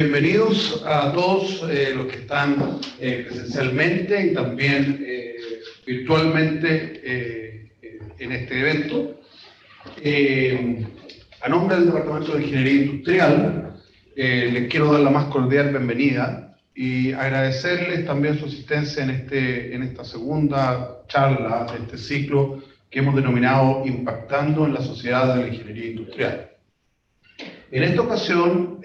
Bienvenidos a todos los que están presencialmente y también virtualmente en este evento. A nombre del Departamento de Ingeniería Industrial, les quiero dar la más cordial bienvenida y agradecerles también su asistencia en esta segunda charla de este ciclo que hemos denominado Impactando en la Sociedad de la Ingeniería Industrial. En esta ocasión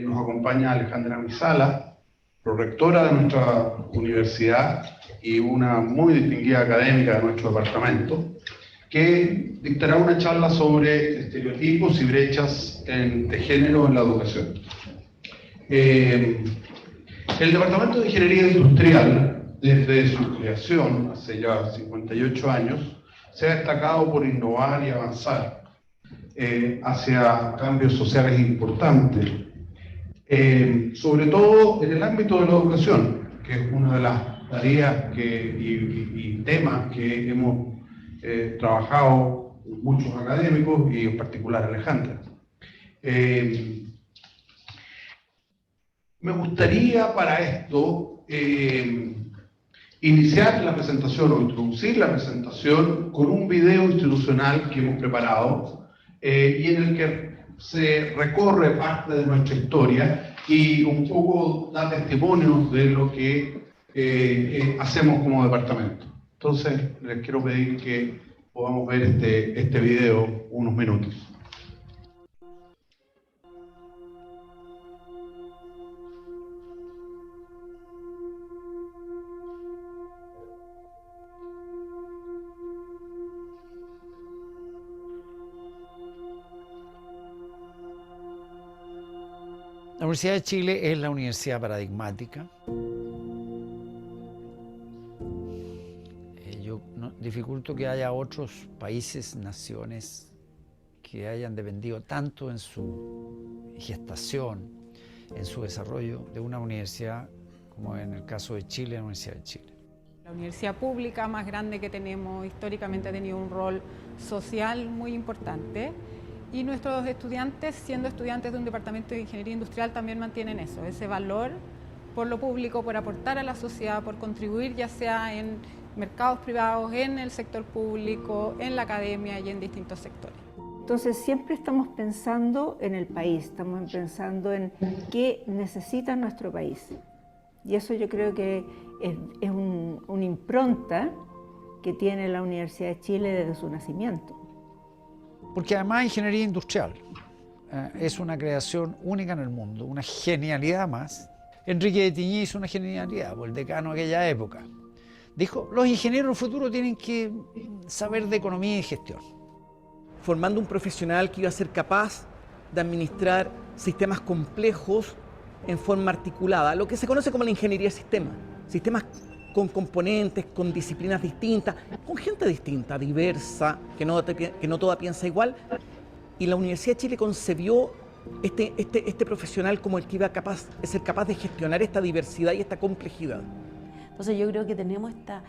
nos acompaña Alejandra Misala, prorectora de nuestra universidad y una muy distinguida académica de nuestro departamento, que dictará una charla sobre estereotipos y brechas de género en la educación. El Departamento de Ingeniería Industrial, desde su creación hace ya 58 años, se ha destacado por innovar y avanzar hacia cambios sociales importantes, sobre todo en el ámbito de la educación, que es una de las tareas y temas que hemos trabajado muchos académicos y en particular Alejandra. Me gustaría para esto iniciar la presentación o introducir la presentación con un video institucional que hemos preparado y en el que se recorre parte de nuestra historia y un poco da testimonio de lo que hacemos como departamento. Entonces, les quiero pedir que podamos ver este video unos minutos. La Universidad de Chile es la universidad paradigmática. Yo dificulto que haya otros países, naciones que hayan dependido tanto en su gestación, en su desarrollo de una universidad como en el caso de Chile, la Universidad de Chile. La universidad pública más grande que tenemos históricamente ha tenido un rol social muy importante. Y nuestros estudiantes, siendo estudiantes de un departamento de ingeniería industrial, también mantienen eso, ese valor por lo público, por aportar a la sociedad, por contribuir ya sea en mercados privados, en el sector público, en la academia y en distintos sectores. Entonces siempre estamos pensando en el país, estamos pensando en qué necesita nuestro país. Y eso yo creo que es una impronta que tiene la Universidad de Chile desde su nacimiento. Porque además ingeniería industrial es una creación única en el mundo, una genialidad más. Enrique de Tiñí hizo una genialidad, el decano de aquella época. Dijo, los ingenieros del futuro tienen que saber de economía y gestión. Formando un profesional que iba a ser capaz de administrar sistemas complejos en forma articulada, lo que se conoce como la ingeniería de sistemas. Sistemas con componentes, con disciplinas distintas, con gente distinta, diversa, que no toda piensa igual. Y la Universidad de Chile concebió este profesional como el que iba a ser capaz de gestionar esta diversidad y esta complejidad. Entonces yo creo que tenemos esta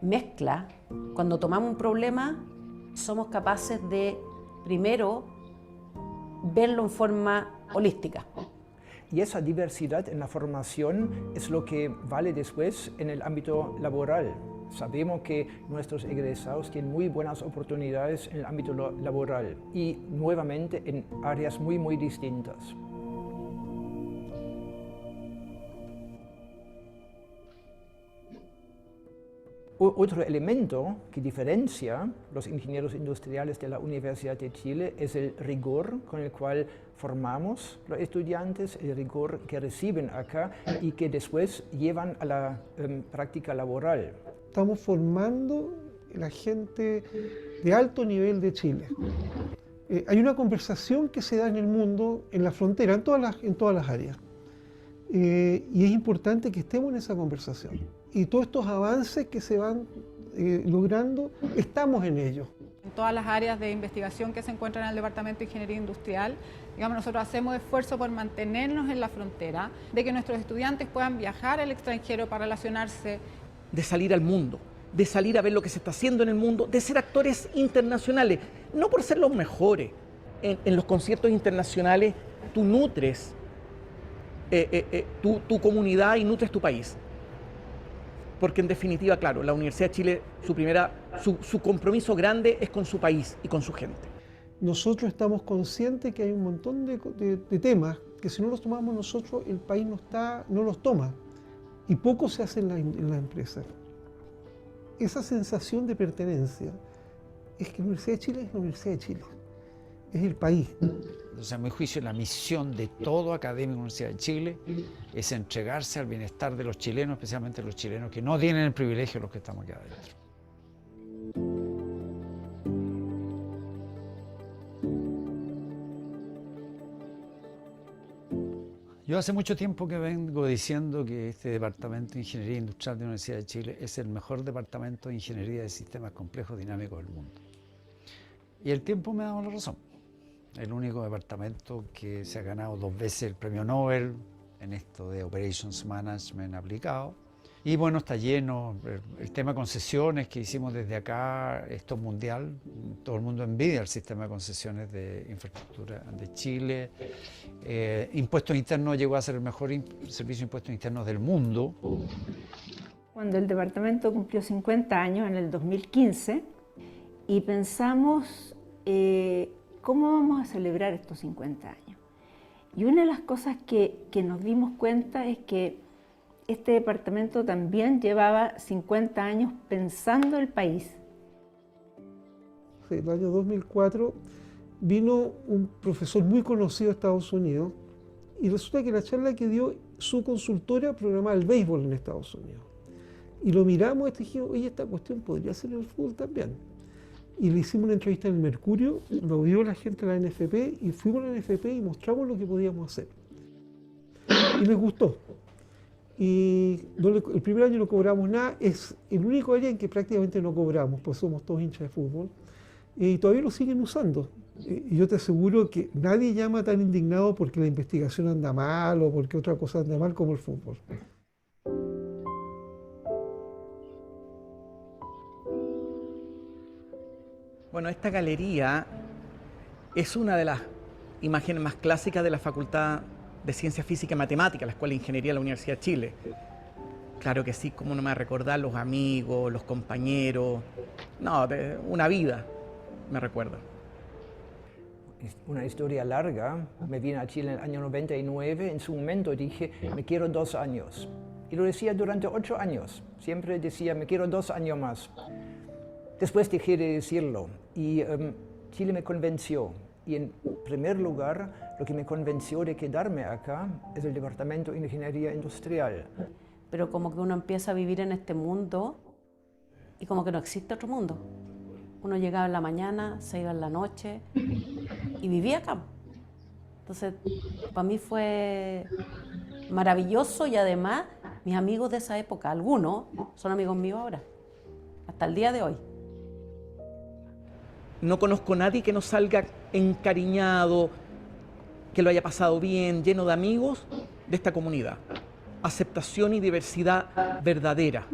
mezcla. Cuando tomamos un problema, somos capaces de, primero, verlo en forma holística. Y esa diversidad en la formación es lo que vale después en el ámbito laboral. Sabemos que nuestros egresados tienen muy buenas oportunidades en el ámbito laboral y nuevamente en áreas muy distintas. Otro elemento que diferencia los ingenieros industriales de la Universidad de Chile es el rigor con el cual formamos los estudiantes, el rigor que reciben acá y que después llevan a la práctica laboral. Estamos formando la gente de alto nivel de Chile. Hay una conversación que se da en el mundo, en la frontera, en todas las áreas. Y es importante que estemos en esa conversación. Y todos estos avances que se van logrando, estamos en ellos. En todas las áreas de investigación que se encuentran en el Departamento de Ingeniería Industrial, digamos, nosotros hacemos esfuerzo por mantenernos en la frontera, de que nuestros estudiantes puedan viajar al extranjero para relacionarse. De salir al mundo, de salir a ver lo que se está haciendo en el mundo, de ser actores internacionales, no por ser los mejores, en los conciertos internacionales tú nutres tu comunidad y nutres tu país. Porque en definitiva, claro, la Universidad de Chile, su compromiso grande es con su país y con su gente. Nosotros estamos conscientes que hay un montón de temas que si no los tomamos nosotros, el país no los toma. Y poco se hace en la empresa. Esa sensación de pertenencia es que la Universidad de Chile es la Universidad de Chile. Es el país. Entonces, a mi juicio, la misión de todo académico de la Universidad de Chile es entregarse al bienestar de los chilenos, especialmente los chilenos que no tienen el privilegio de los que estamos aquí adentro. Yo hace mucho tiempo que vengo diciendo que este Departamento de Ingeniería Industrial de la Universidad de Chile es el mejor departamento de ingeniería de sistemas complejos dinámicos del mundo. Y el tiempo me ha dado la razón. El único departamento que se ha ganado 2 veces el premio Nobel en esto de Operations Management aplicado. Y bueno, está lleno. El tema de concesiones que hicimos desde acá, esto es mundial. Todo el mundo envidia el sistema de concesiones de infraestructura de Chile. Impuestos internos llegó a ser el mejor servicio de impuestos internos del mundo. Cuando el departamento cumplió 50 años en el 2015 y pensamos cómo vamos a celebrar estos 50 años. Y una de las cosas que nos dimos cuenta es que este departamento también llevaba 50 años pensando el país. En el año 2004 vino un profesor muy conocido de Estados Unidos y resulta que la charla que dio su consultora programaba el béisbol en Estados Unidos. Y lo miramos y dijimos, oye, esta cuestión podría ser el fútbol también. Y le hicimos una entrevista en el Mercurio, lo vio la gente de la NFP y fuimos a la NFP y mostramos lo que podíamos hacer. Y les gustó. Y el primer año no cobramos nada, es el único área en que prácticamente no cobramos, pues somos todos hinchas de fútbol. Y todavía lo siguen usando. Y yo te aseguro que nadie llama tan indignado porque la investigación anda mal o porque otra cosa anda mal como el fútbol. Bueno, esta galería es una de las imágenes más clásicas de la Facultad de Ciencia Física y Matemática, la Escuela de Ingeniería de la Universidad de Chile. Claro que sí, cómo no me va a recordar los amigos, los compañeros, no, una vida me recuerda. Una historia larga, me vine a Chile en el año 99, en su momento dije, me quiero 2 años. Y lo decía durante 8 años, siempre decía, me quiero 2 años más. Después dejé de decirlo y Chile me convenció. Y en primer lugar, lo que me convenció de quedarme acá es el Departamento de Ingeniería Industrial. Pero como que uno empieza a vivir en este mundo y como que no existe otro mundo. Uno llegaba en la mañana, se iba en la noche y vivía acá. Entonces, para mí fue maravilloso y además mis amigos de esa época, algunos son amigos míos ahora, hasta el día de hoy. No conozco a nadie que no salga encariñado, que lo haya pasado bien, lleno de amigos de esta comunidad. Aceptación y diversidad verdadera.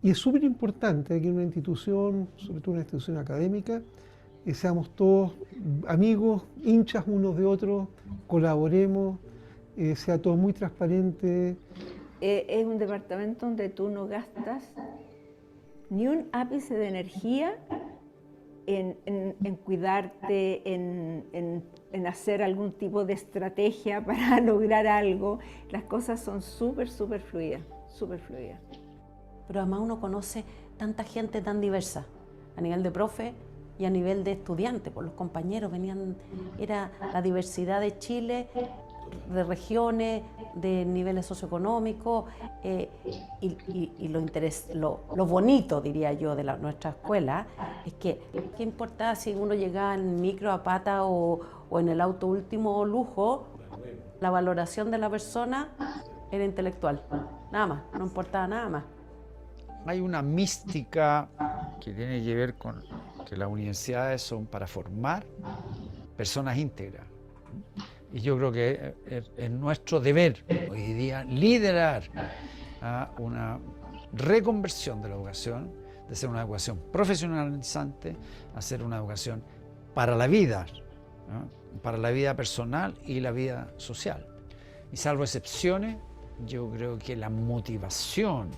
Y es súper importante que en una institución, sobre todo una institución académica, seamos todos amigos, hinchas unos de otros, colaboremos, sea todo muy transparente. Es un departamento donde tú no gastas ni un ápice de energía en cuidarte, en hacer algún tipo de estrategia para lograr algo. Las cosas son súper fluidas, súper fluidas. Pero además uno conoce tanta gente tan diversa, a nivel de profe y a nivel de estudiante, pues los compañeros venían, era la diversidad de Chile, de regiones, de niveles socioeconómicos y lo bonito, diría yo, de nuestra escuela es que qué importa si uno llegaba en micro a pata o en el auto último lujo, la valoración de la persona era intelectual, nada más, no importaba nada más. Hay una mística que tiene que ver con que las universidades son para formar personas íntegras. Y yo creo que es nuestro deber hoy día liderar a una reconversión de la educación, de ser una educación profesionalizante, a ser una educación para la vida, ¿no? Para la vida personal y la vida social. Y salvo excepciones, yo creo que la motivación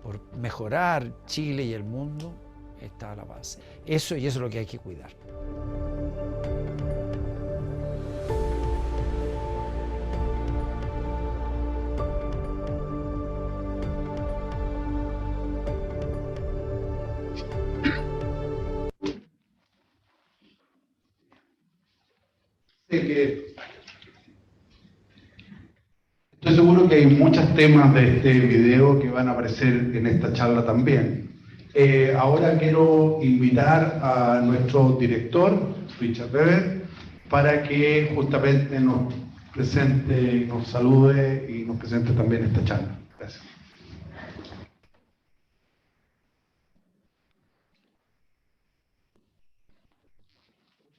por mejorar Chile y el mundo está a la base. Eso es lo que hay que cuidar. Estoy seguro que hay muchos temas de este video que van a aparecer en esta charla también. Ahora quiero invitar a nuestro director, Richard Weber, para que justamente nos presente, nos salude y nos presente también esta charla. Gracias.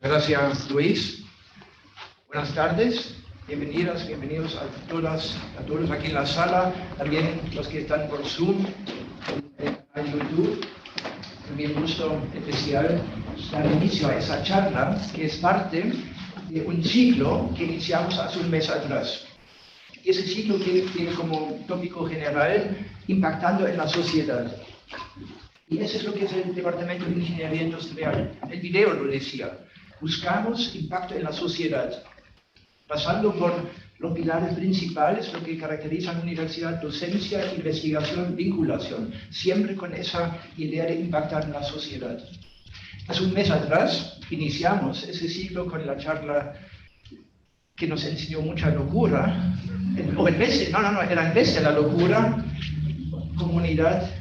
Gracias, Luis. Buenas tardes. Bienvenidos a todos aquí en la sala, también los que están por Zoom, en YouTube. También un gusto especial dar inicio a esa charla, que es parte de un ciclo que iniciamos hace un mes atrás. Ese ciclo tiene como tópico general impactando en la sociedad. Y eso es lo que es el Departamento de Ingeniería Industrial. El video lo decía. Buscamos impacto en la sociedad, pasando por los pilares principales, lo que caracteriza a la universidad: docencia, investigación, vinculación, siempre con esa idea de impactar en la sociedad. Hace un mes atrás iniciamos ese ciclo con la charla que nos enseñó mucha locura, era en vez de la locura, comunidad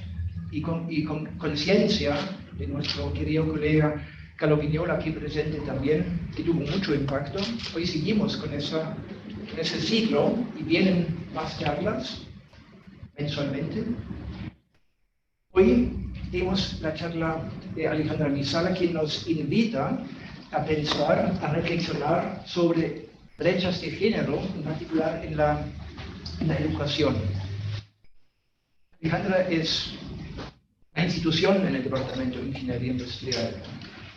y conciencia de nuestro querido colega Carlo Vignola, aquí presente también, que tuvo mucho impacto. Hoy seguimos con ese ciclo y vienen más charlas mensualmente. Hoy tenemos la charla de Alejandra Misala, quien nos invita a pensar, a reflexionar sobre brechas de género, en particular en la educación. Alejandra es una institución en el Departamento de Ingeniería Industrial.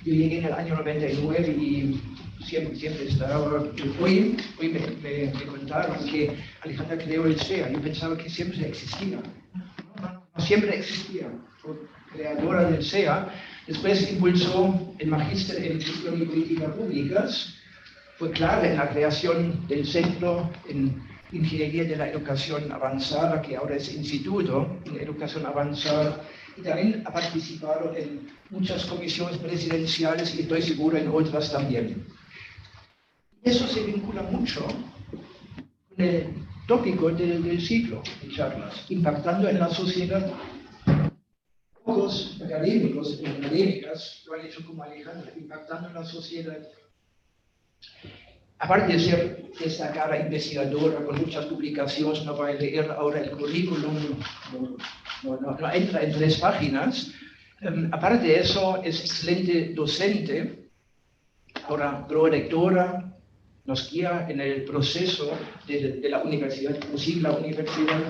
Yo llegué en el año 99 y siempre estaba. Hoy me contaron que Alejandra creó el SEA. Yo pensaba que siempre existía. No siempre existía. Fue creadora del SEA. Después impulsó el magíster en Gestión y Políticas Públicas. Fue clave en la creación del Centro en Ingeniería de la Educación Avanzada, que ahora es Instituto en Educación Avanzada. Y también ha participado en muchas comisiones presidenciales y estoy seguro en otras también. Eso se vincula mucho con el tópico del ciclo de charlas, impactando en la sociedad. Pocos académicos y académicas lo han hecho como Alejandra, impactando en la sociedad. Aparte de ser destacada investigadora con muchas publicaciones, no voy a leer ahora el currículum, no entra en 3 páginas. Aparte de eso, es excelente docente, ahora prorectora, nos guía en el proceso de la universidad, inclusive la universidad,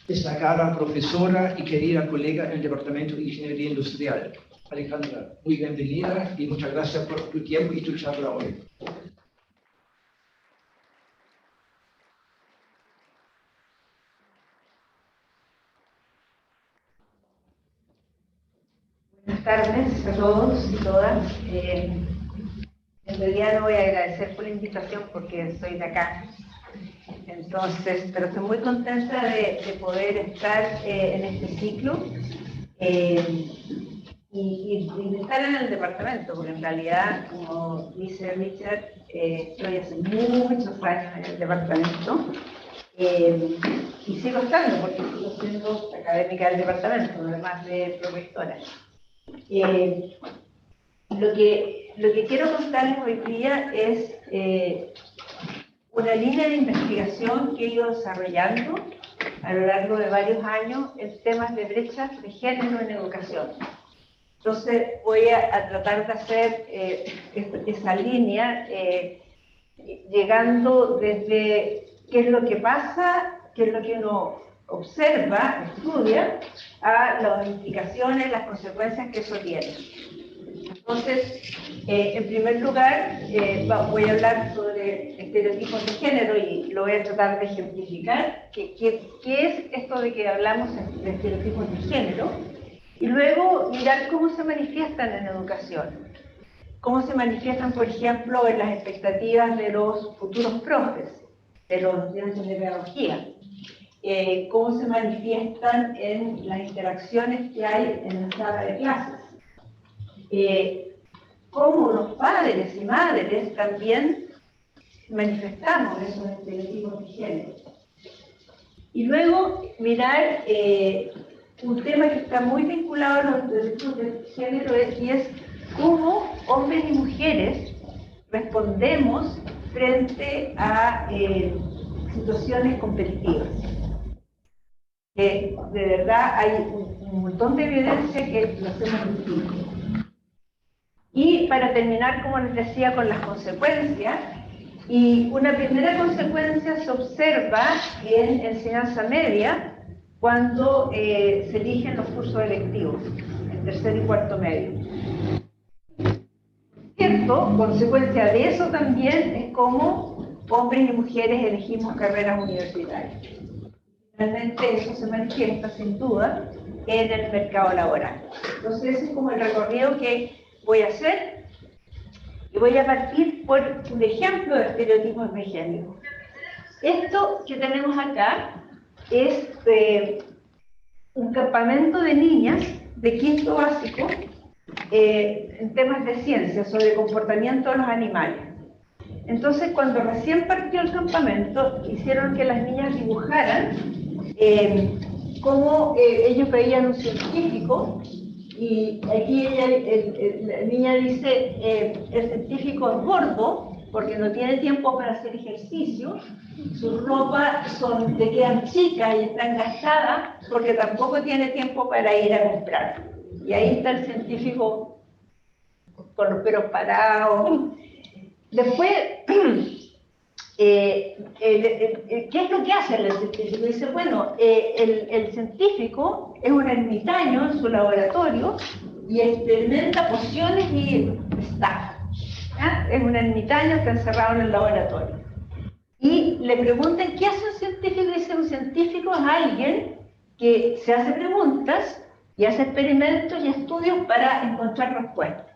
destacada profesora y querida colega en el Departamento de Ingeniería Industrial. Alejandra, muy bienvenida y muchas gracias por tu tiempo y tu charla hoy. Buenas tardes a todos y todas. En realidad no voy a agradecer por la invitación porque soy de acá. Entonces, pero estoy muy contenta de poder estar en este ciclo y de estar en el departamento, porque en realidad, como dice Richard, estoy hace muchos años en el departamento y sigo estando porque sigo siendo académica del departamento, además de profesora. Lo que quiero contarles hoy día es una línea de investigación que he ido desarrollando a lo largo de varios años en temas de brechas de género en educación. Entonces voy a tratar de hacer esa línea llegando desde qué es lo que pasa, qué es lo que uno observa, estudia, a las implicaciones, las consecuencias que eso tiene. Entonces, en primer lugar, voy a hablar sobre estereotipos de género y lo voy a tratar de ejemplificar. ¿Qué es esto de que hablamos de estereotipos de género? Y luego mirar cómo se manifiestan en educación. Cómo se manifiestan, por ejemplo, en las expectativas de los futuros profes, de los estudiantes de pedagogía. Cómo se manifiestan en las interacciones que hay en la sala de clases. Cómo los padres y madres también manifestamos esos estereotipos de género. Y luego mirar un tema que está muy vinculado a los estereotipos de género y es cómo hombres y mujeres respondemos frente a situaciones competitivas. De verdad hay un montón de evidencia que lo hacemos distinto. Y para terminar, como les decía, con las consecuencias, y una primera consecuencia se observa en enseñanza media cuando se eligen los cursos electivos, en tercer y cuarto medio. Cierto, consecuencia de eso también es cómo hombres y mujeres elegimos carreras universitarias. Realmente eso se manifiesta sin duda en el mercado laboral. Entonces ese es como el recorrido que voy a hacer y voy a partir por un ejemplo de estereotipos de género. Esto que tenemos acá es un campamento de niñas de quinto básico en temas de ciencia sobre comportamiento de los animales. Entonces, cuando recién partió el campamento, hicieron que las niñas dibujaran cómo ellos veían un científico, y aquí la niña dice, el científico es gordo, porque no tiene tiempo para hacer ejercicio, sus ropas le quedan chicas y están gastadas, porque tampoco tiene tiempo para ir a comprar. Y ahí está el científico con los pelos parados. Después, ¿qué es lo que hace el científico? Dice, bueno, el científico es un ermitaño en su laboratorio y experimenta pociones y estafa. Es un ermitaño, está encerrado en el laboratorio. Y le preguntan, ¿qué hace un científico? Dice, un científico es alguien que se hace preguntas y hace experimentos y estudios para encontrar respuestas.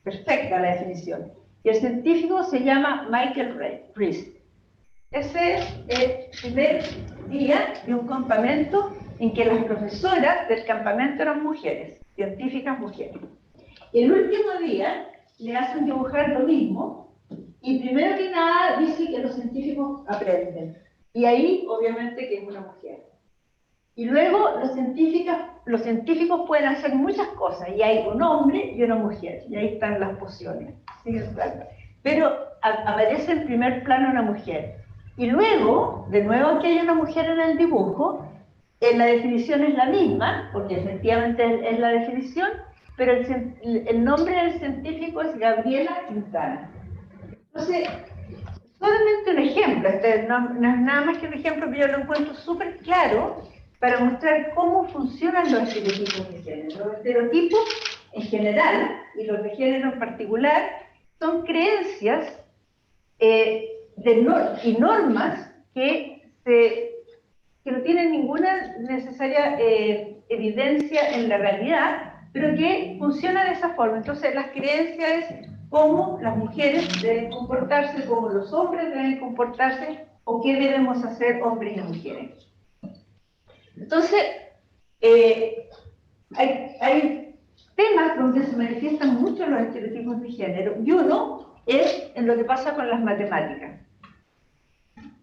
Perfecta la definición. Y el científico se llama Michael Priest. Ese es el primer día de un campamento en que las profesoras del campamento eran mujeres, científicas mujeres. Y el último día le hacen dibujar lo mismo y primero que nada dice que los científicos aprenden. Y ahí obviamente que es una mujer. Y luego los científicos pueden hacer muchas cosas, y hay un hombre y una mujer, y ahí están las pociones. ¿Sí? Pero aparece en primer plano una mujer. Y luego, de nuevo que hay una mujer en el dibujo, la definición es la misma, porque efectivamente es la definición, pero el nombre del científico es Gabriela Quintana. Entonces, solamente un ejemplo, no es nada más que un ejemplo, pero yo lo encuentro súper claro para mostrar cómo funcionan los estereotipos de género. Los estereotipos en general, y los de género en particular, son creencias y normas que no tienen ninguna necesaria evidencia en la realidad, pero que funcionan de esa forma. Entonces, las creencias es cómo las mujeres deben comportarse, cómo los hombres deben comportarse, o qué debemos hacer hombres y mujeres. Entonces, hay temas donde se manifiestan mucho los estereotipos de género, y uno es en lo que pasa con las matemáticas.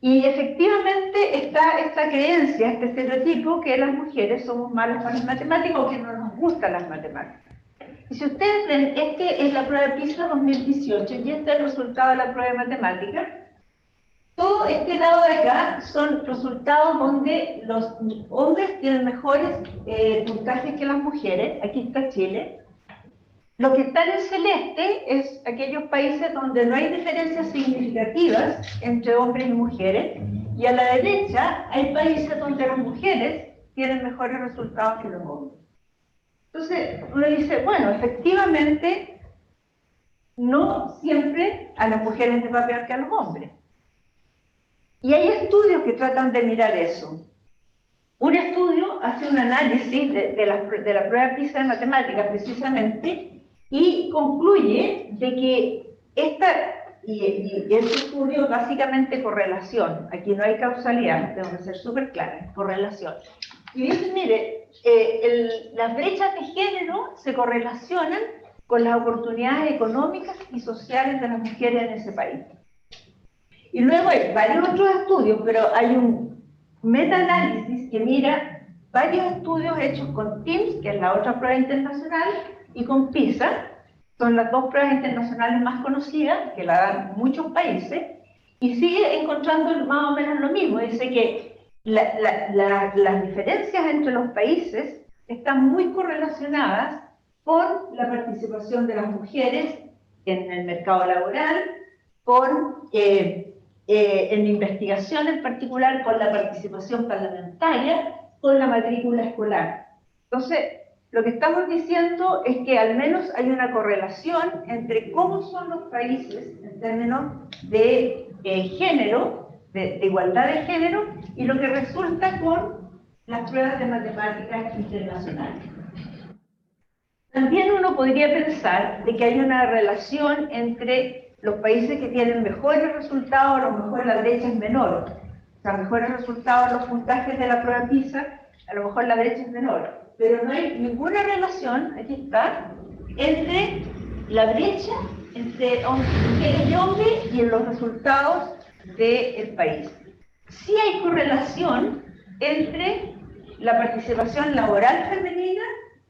Y efectivamente está esta creencia, este estereotipo, que las mujeres somos malas para las matemáticas o que no nos gustan las matemáticas. Y si ustedes ven, este es la prueba de PISA 2018 y este es el resultado de la prueba de matemáticas. Todo este lado de acá son resultados donde los hombres tienen mejores puntajes que las mujeres. Aquí está Chile. Lo que está en celeste es aquellos países donde no hay diferencias significativas entre hombres y mujeres. Y a la derecha hay países donde las mujeres tienen mejores resultados que los hombres. Entonces uno dice, bueno, efectivamente no siempre a las mujeres les va peor que a los hombres. Y hay estudios que tratan de mirar eso. Un estudio hace un análisis de la prueba PISA de matemáticas, precisamente, y concluye de que y este estudio es básicamente correlación. Aquí no hay causalidad, tengo que ser súper clara, correlación. Y dice, mire, las brechas de género se correlacionan con las oportunidades económicas y sociales de las mujeres en ese país. Y luego hay varios otros estudios, pero hay un meta-análisis que mira varios estudios hechos con TIMSS, que es la otra prueba internacional, y con PISA. Son las dos pruebas internacionales más conocidas, que la dan muchos países, y sigue encontrando más o menos lo mismo. Dice que las diferencias entre los países están muy correlacionadas con la participación de las mujeres en el mercado laboral, en investigación en particular, con la participación parlamentaria, con la matrícula escolar. Entonces, lo que estamos diciendo es que al menos hay una correlación entre cómo son los países en términos de género, de igualdad de género, y lo que resulta con las pruebas de matemáticas internacionales. También uno podría pensar de que hay una relación entre los países que tienen mejores resultados, a lo mejor la brecha es menor. O sea, mejores resultados en los puntajes de la prueba PISA, a lo mejor la brecha es menor. Pero no hay ninguna relación, aquí está, entre la brecha entre mujeres y hombres y en los resultados del país. Sí hay correlación entre la participación laboral femenina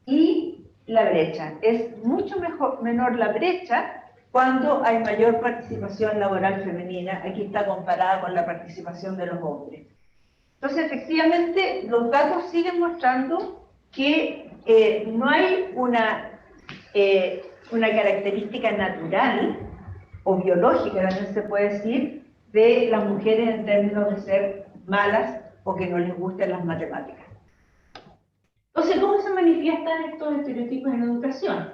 y la brecha. Es mucho menor la brecha cuando hay mayor participación laboral femenina. Aquí está comparada con la participación de los hombres. Entonces, efectivamente, los datos siguen mostrando que no hay una característica natural o biológica, también se puede decir, de las mujeres en términos de ser malas o que no les gusten las matemáticas. Entonces, ¿cómo se manifiestan estos estereotipos en educación?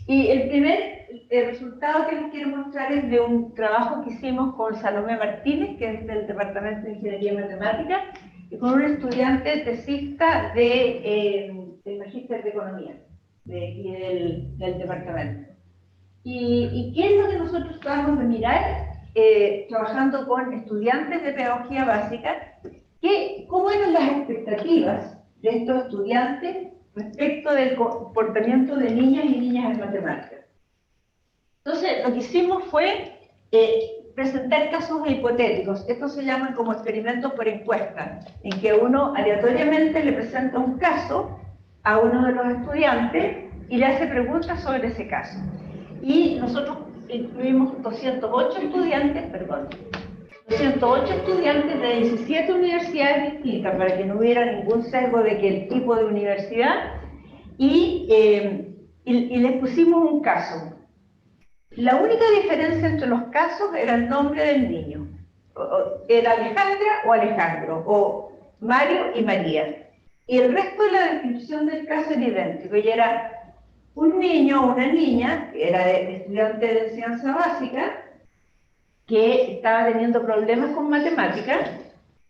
Y el primer resultado que les quiero mostrar es de un trabajo que hicimos con Salomé Martínez, que es del Departamento de Ingeniería y Matemáticas, y con un estudiante tesista del Magíster de Economía, del departamento. ¿Y qué es lo que nosotros tratamos de mirar? Trabajando con estudiantes de pedagogía básica, ¿cómo eran las expectativas de estos estudiantes respecto del comportamiento de niñas y niñas en matemáticas? Entonces, lo que hicimos fue presentar casos hipotéticos. Estos se llaman como experimentos por encuesta, en que uno aleatoriamente le presenta un caso a uno de los estudiantes y le hace preguntas sobre ese caso. Y nosotros incluimos 208 estudiantes de 17 universidades distintas, para que no hubiera ningún sesgo de que el tipo de universidad, y les pusimos un caso. La única diferencia entre los casos era el nombre del niño. Era Alejandra o Alejandro, o Mario y María. Y el resto de la descripción del caso era idéntico, y era un niño o una niña, que era estudiante de enseñanza básica, que estaba teniendo problemas con matemáticas,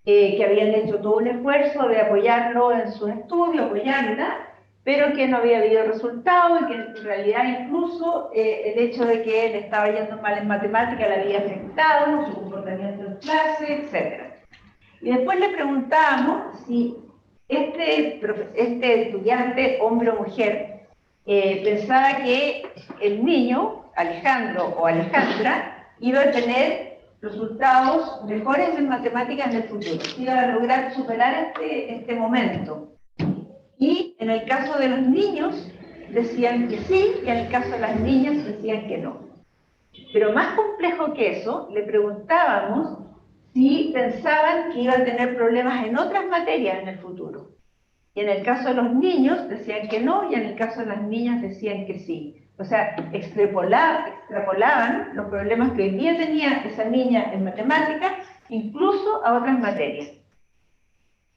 que habían hecho todo un esfuerzo de apoyarlo en sus estudios, apoyarla, pero que no había habido resultado, y que en realidad incluso el hecho de que él estaba yendo mal en matemáticas le había afectado su comportamiento en clase, etc. Y después le preguntábamos si este estudiante, hombre o mujer, pensaba que el niño, Alejandro o Alejandra, iba a tener resultados mejores en matemáticas en el futuro, iba a lograr superar este momento. Y en el caso de los niños decían que sí, y en el caso de las niñas decían que no. Pero más complejo que eso, le preguntábamos si pensaban que iban a tener problemas en otras materias en el futuro. Y en el caso de los niños decían que no, y en el caso de las niñas decían que sí. O sea, extrapolaban los problemas que hoy día tenía esa niña en matemáticas, incluso a otras materias.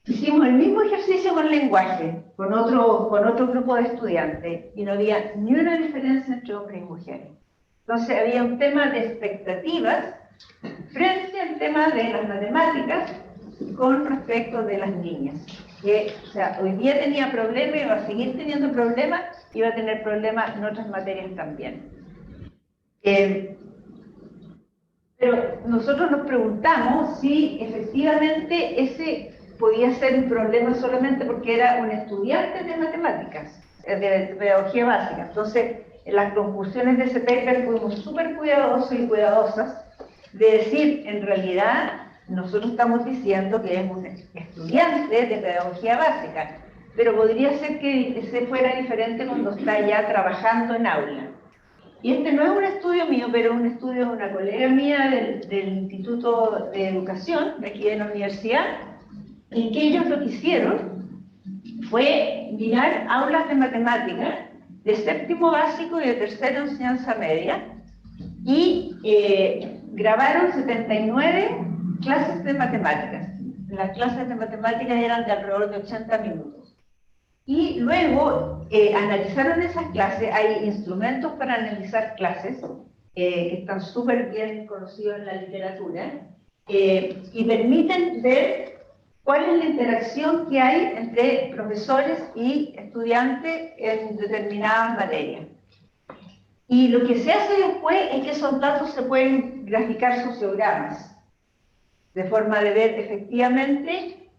Hicimos el mismo ejercicio con lenguaje, con otro grupo de estudiantes, y no había ni una diferencia entre hombres y mujeres. Entonces había un tema de expectativas frente al tema de las matemáticas con respecto de las niñas. Que, o sea, hoy día tenía problemas, iba a seguir teniendo problemas, iba a tener problemas en otras materias también. Pero nosotros nos preguntamos si efectivamente ese podía ser un problema solamente porque era un estudiante de matemáticas, de pedagogía básica. Entonces, en las conclusiones de ese paper fuimos súper cuidadosos y cuidadosas de decir, en realidad, nosotros estamos diciendo que es un estudiante de pedagogía básica, pero podría ser que ese fuera diferente cuando está ya trabajando en aula. Y este no es un estudio mío, pero es un estudio de una colega mía del Instituto de Educación, de aquí de la universidad, en que ellos lo que hicieron fue mirar aulas de matemáticas de séptimo básico y de tercera enseñanza media, y grabaron 79 clases de matemáticas. Las clases de matemáticas eran de alrededor de 80 minutos. Y luego analizaron esas clases. Hay instrumentos para analizar clases que están súper bien conocidos en la literatura y permiten ver cuál es la interacción que hay entre profesores y estudiantes en determinadas materias. Y lo que se hace después es que esos datos se pueden graficar sociogramas, de forma de ver efectivamente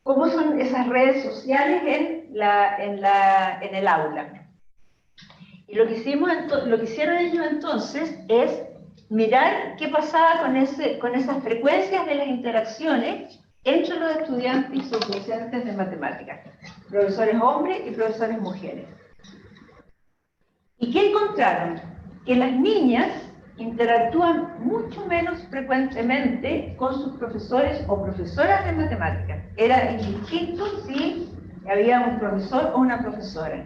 cómo son esas redes sociales en el aula. Y lo que hicieron ellos entonces es mirar qué pasaba con esas frecuencias de las interacciones entre los estudiantes y sus docentes de matemáticas, profesores hombres y profesores mujeres. ¿Y qué encontraron? Que las niñas interactúan mucho menos frecuentemente con sus profesores o profesoras de matemáticas. Era indistinto si había un profesor o una profesora.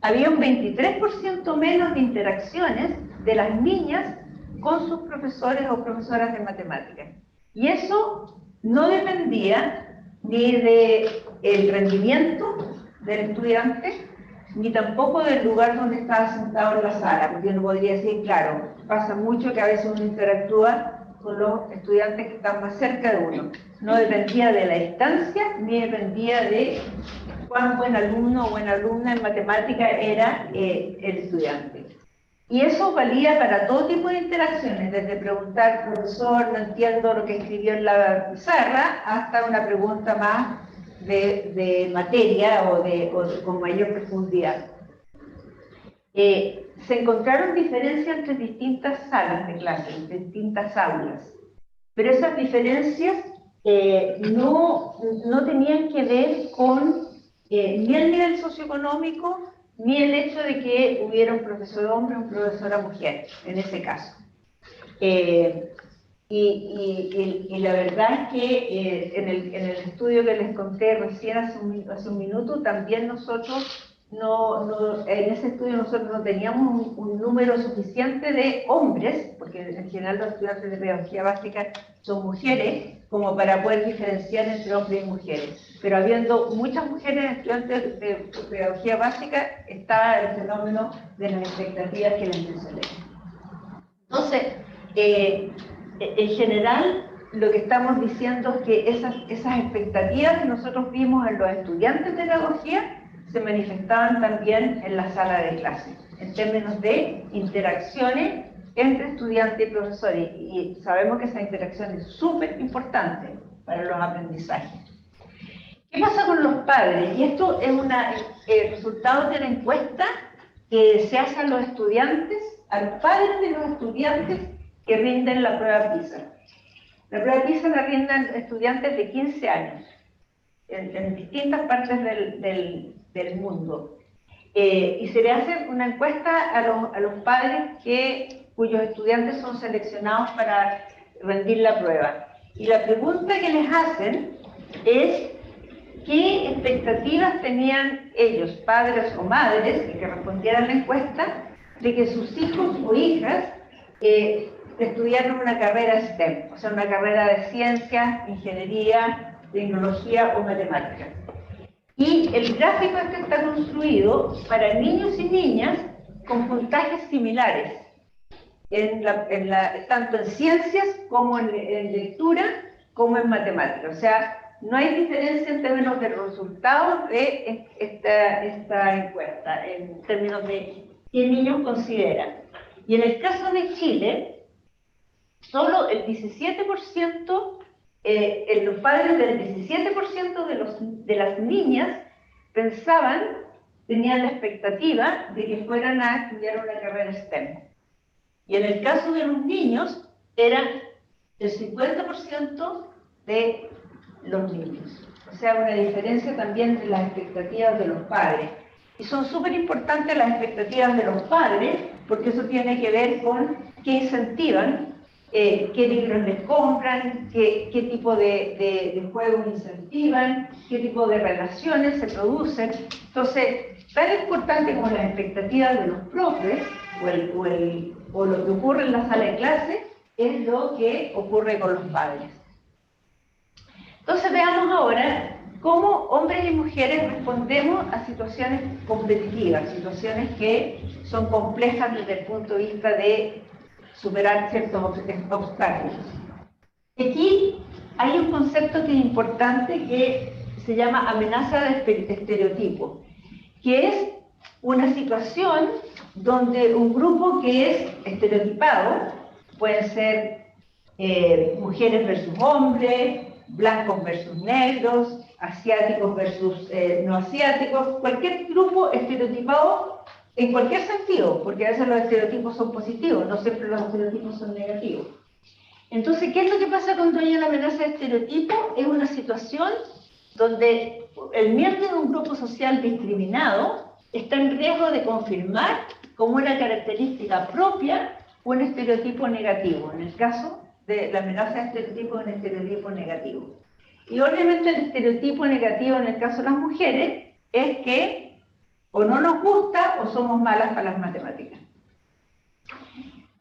Había un 23% menos de interacciones de las niñas con sus profesores o profesoras de matemáticas. Y eso no dependía ni del rendimiento del estudiante, ni tampoco del lugar donde estaba sentado en la sala, porque uno podría decir, claro, pasa mucho que a veces uno interactúa con los estudiantes que están más cerca de uno. No dependía de la distancia, ni dependía de cuán buen alumno o buena alumna en matemática era el estudiante. Y eso valía para todo tipo de interacciones, desde preguntar, profesor, no entiendo lo que escribió en la pizarra, hasta una pregunta más de materia o con mayor profundidad. Se encontraron diferencias entre distintas salas de clase, entre distintas aulas, pero esas diferencias no tenían que ver con ni el nivel socioeconómico, ni el hecho de que hubiera un profesor hombre o una profesora mujer, en ese caso. Y la verdad es que en el estudio que les conté recién hace un minuto, también nosotros, en ese estudio nosotros no teníamos un número suficiente de hombres, porque en general los estudiantes de pedagogía básica son mujeres, como para poder diferenciar entre hombres y mujeres. Pero habiendo muchas mujeres estudiantes de pedagogía básica, estaba el fenómeno de las expectativas que les mencioné. Entonces, en general, lo que estamos diciendo es que esas expectativas que nosotros vimos en los estudiantes de pedagogía se manifestaban también en la sala de clase, en términos de interacciones entre estudiante y profesor, y sabemos que esa interacción es súper importante para los aprendizajes. ¿Qué pasa con los padres? Y esto es el resultado de una encuesta que se hace a los estudiantes, a los padres de los estudiantes que rinden la prueba PISA. La prueba PISA la rinden estudiantes de 15 años, en distintas partes del mundo. Y se le hace una encuesta a los padres cuyos estudiantes son seleccionados para rendir la prueba. Y la pregunta que les hacen es qué expectativas tenían ellos, padres o madres, que respondieran a la encuesta, de que sus hijos o hijas estudiaran una carrera STEM, o sea, una carrera de ciencias, ingeniería, tecnología o matemáticas. Y el gráfico este está construido para niños y niñas con puntajes similares. tanto en ciencias como en lectura, como en matemáticas. O sea, no hay diferencia en términos de resultados de esta encuesta, en términos de qué niños consideran. Y en el caso de Chile, solo el 17%, los padres del 17% de las niñas tenían la expectativa de que fueran a estudiar una carrera STEM. Y en el caso de los niños, era el 50% de los niños. O sea, una diferencia también de las expectativas de los padres. Y son súper importantes las expectativas de los padres, porque eso tiene que ver con qué incentivan, qué libros les compran, qué tipo de juegos incentivan, qué tipo de relaciones se producen. Entonces, tan importante como las expectativas de los profes o lo que ocurre en la sala de clase es lo que ocurre con los padres. Entonces veamos ahora cómo hombres y mujeres respondemos a situaciones competitivas, situaciones que son complejas desde el punto de vista de superar ciertos obstáculos. Aquí hay un concepto que es importante que se llama amenaza de estereotipo, que es una situación donde un grupo que es estereotipado, pueden ser mujeres versus hombres, blancos versus negros, asiáticos versus no asiáticos, cualquier grupo estereotipado en cualquier sentido, porque a veces los estereotipos son positivos, no siempre los estereotipos son negativos. Entonces, ¿qué es lo que pasa cuando hay una amenaza de estereotipo? Es una situación donde el miembro de un grupo social discriminado está en riesgo de confirmar como una característica propia un estereotipo negativo, en el caso de la amenaza de estereotipo, un estereotipo negativo. Y obviamente el estereotipo negativo en el caso de las mujeres es que o no nos gusta o somos malas para las matemáticas.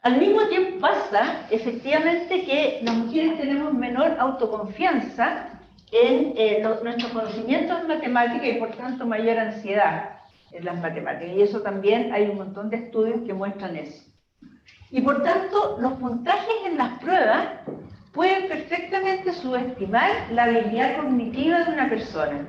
Al mismo tiempo pasa, efectivamente, que las mujeres tenemos menor autoconfianza en nuestros conocimientos en matemáticas y por tanto mayor ansiedad en las matemáticas. Y eso también hay un montón de estudios que muestran eso. Y por tanto, los puntajes en las pruebas pueden perfectamente subestimar la habilidad cognitiva de una persona.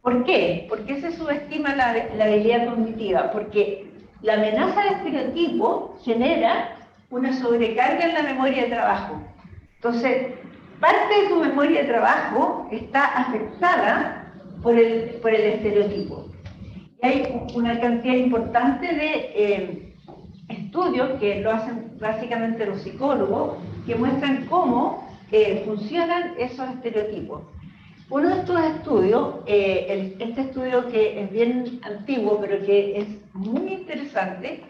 ¿Por qué? ¿Por qué se subestima la habilidad cognitiva? Porque la amenaza de estereotipo genera una sobrecarga en la memoria de trabajo. Entonces, parte de tu memoria de trabajo está afectada por el estereotipo. Y hay una cantidad importante de estudios que lo hacen básicamente los psicólogos, que muestran cómo funcionan esos estereotipos. Uno de estos estudios, este estudio que es bien antiguo, pero que es muy interesante,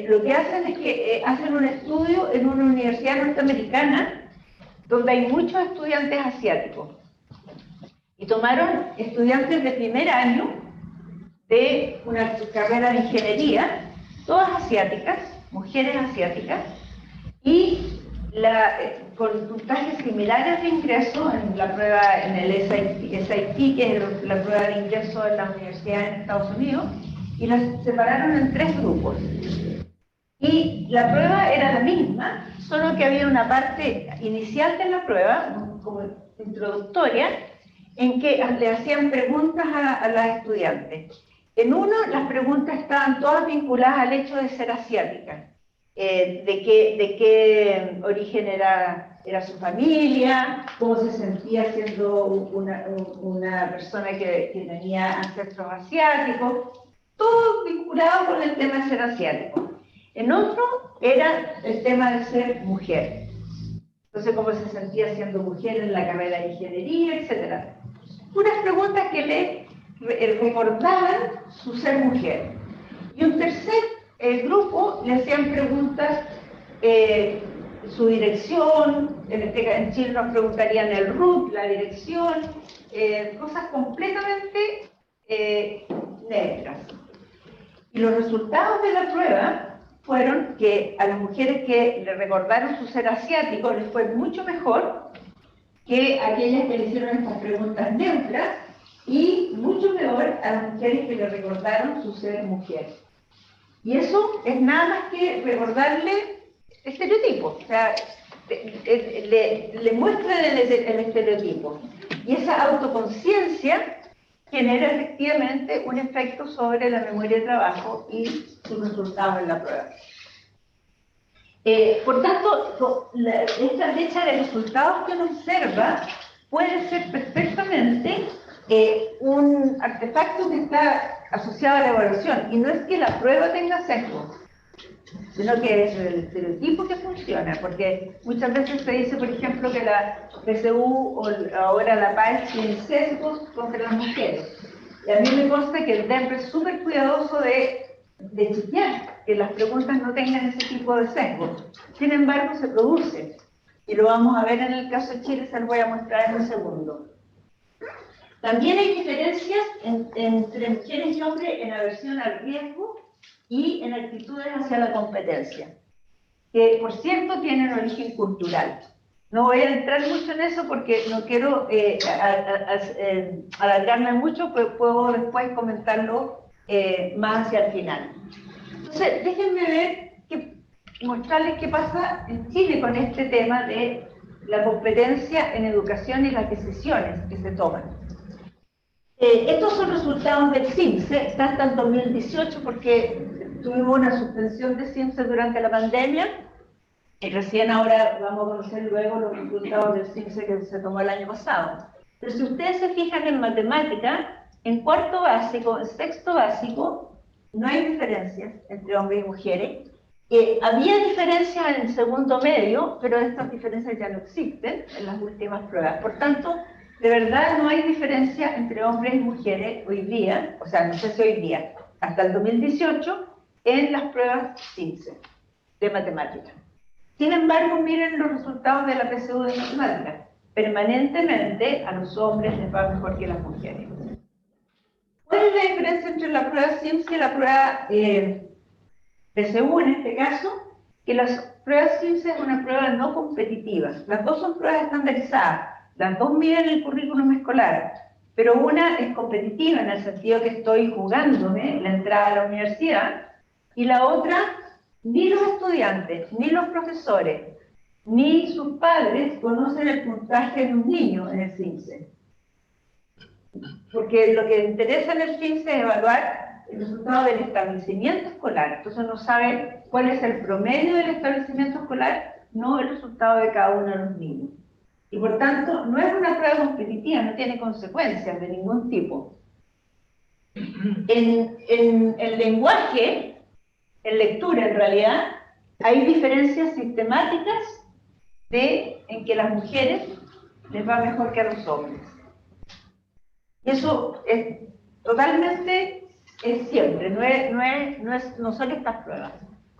lo que hacen es que hacen un estudio en una universidad norteamericana donde hay muchos estudiantes asiáticos. Y tomaron estudiantes de primer año de una carrera de ingeniería, todas asiáticas, mujeres asiáticas, y con puntajes similares de ingreso en la prueba, en el SAT, que es la prueba de ingreso en la universidad en Estados Unidos, y las separaron en 3 grupos. Y la prueba era la misma, solo que había una parte inicial de la prueba, como introductoria, en que le hacían preguntas a las estudiantes. En uno, las preguntas estaban todas vinculadas al hecho de ser asiática. De qué origen era su familia, cómo se sentía siendo una persona que tenía ancestros asiáticos, todo vinculado con el tema de ser asiático. En otro era el tema de ser mujer. Entonces, cómo se sentía siendo mujer en la carrera de ingeniería, etc. Unas preguntas que le recordaban su ser mujer. Y un tercer grupo le hacían preguntas, su dirección, en Chile nos preguntarían el RUT, la dirección, cosas completamente neutras. Y los resultados de la prueba fueron que a las mujeres que le recordaron su ser asiático les fue mucho mejor que aquellas que le hicieron estas preguntas neutras, y mucho peor a las mujeres que le recordaron su ser mujer. Y eso es nada más que recordarle estereotipos, o sea, le muestra el estereotipo. Y esa autoconciencia genera efectivamente un efecto sobre la memoria de trabajo y sus resultados en la prueba. Por tanto, esta brecha de resultados que uno observa puede ser perfectamente un artefacto que está asociado a la evaluación. Y no es que la prueba tenga sesgo, sino que es el estereotipo que funciona. Porque muchas veces se dice, por ejemplo, que la PSU o ahora la PAES tiene sesgos contra las mujeres. Y a mí me consta que el DEMPRE es súper cuidadoso de chequear que las preguntas no tengan ese tipo de sesgos. Sin embargo, se produce. Y lo vamos a ver en el caso de Chile, se lo voy a mostrar en un segundo. También hay diferencias entre mujeres y hombres en aversión al riesgo y en actitudes hacia la competencia, que por cierto tienen origen cultural. No voy a entrar mucho en eso porque no quiero alargarme mucho, pero puedo después comentarlo más hacia el final. Entonces, déjenme mostrarles qué pasa en Chile con este tema de la competencia en educación y las decisiones que se toman. Estos son resultados del CIMSE, está hasta el 2018 porque tuvimos una suspensión de CIMSE durante la pandemia y recién ahora vamos a conocer luego los resultados del CIMSE que se tomó el año pasado. Pero si ustedes se fijan en matemática, en cuarto básico, en sexto básico, no hay diferencias entre hombres y mujeres. Había diferencias en el segundo medio, pero estas diferencias ya no existen en las últimas pruebas. Por tanto, de verdad no hay diferencia entre hombres y mujeres hoy día, o sea, no sé si hoy día, hasta el 2018, en las pruebas CIMSE de matemática. Sin embargo, miren los resultados de la PSU de matemática. Permanentemente a los hombres les va mejor que a las mujeres. ¿Cuál es la diferencia entre la prueba CIMSE y la prueba PSU en este caso? Que las pruebas CIMSE es una prueba no competitiva. Las dos son pruebas estandarizadas. Las dos miden el currículum escolar, pero una es competitiva en el sentido que estoy jugándome la entrada a la universidad, y la otra, ni los estudiantes, ni los profesores, ni sus padres conocen el puntaje de un niño en el CIMSE. Porque lo que interesa en el CIMSE es evaluar el resultado del establecimiento escolar. Entonces no sabe cuál es el promedio del establecimiento escolar, no el resultado de cada uno de los niños. Y por tanto, no es una prueba competitiva, no tiene consecuencias de ningún tipo. En el lenguaje, en lectura en realidad, hay diferencias sistemáticas en que las mujeres les va mejor que a los hombres. Y eso es totalmente siempre, no son estas pruebas.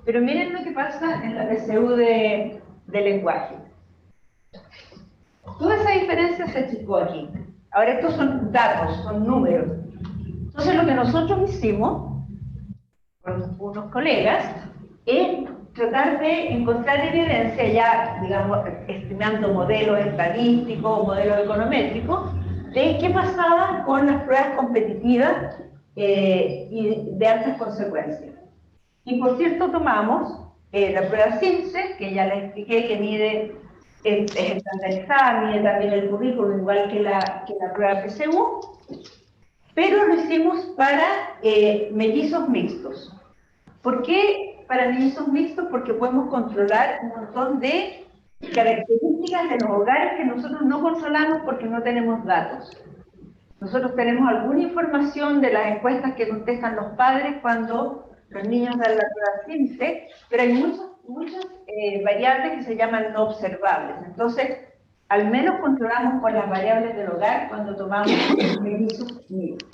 Pero miren lo que pasa en la PSU de lenguaje. Toda esa diferencia se achicó aquí. Ahora estos son datos, son números. Entonces lo que nosotros hicimos con unos colegas es tratar de encontrar evidencia ya, digamos, estimando modelos estadísticos, modelos econométricos, de qué pasaba con las pruebas competitivas y de altas consecuencias. Y por cierto tomamos la prueba CIMSE, que ya les expliqué que mide, es estandarizada, mide también el currículum igual que la prueba PSU, pero lo hicimos para mellizos mixtos. ¿Por qué para mellizos mixtos? Porque podemos controlar un montón de características de los hogares que nosotros no controlamos porque no tenemos datos. Nosotros tenemos alguna información de las encuestas que contestan los padres cuando los niños dan la prueba CIMSE, pero hay muchas variables que se llaman no observables. Entonces, al menos controlamos con las variables del hogar cuando tomamos mellizos mixtos.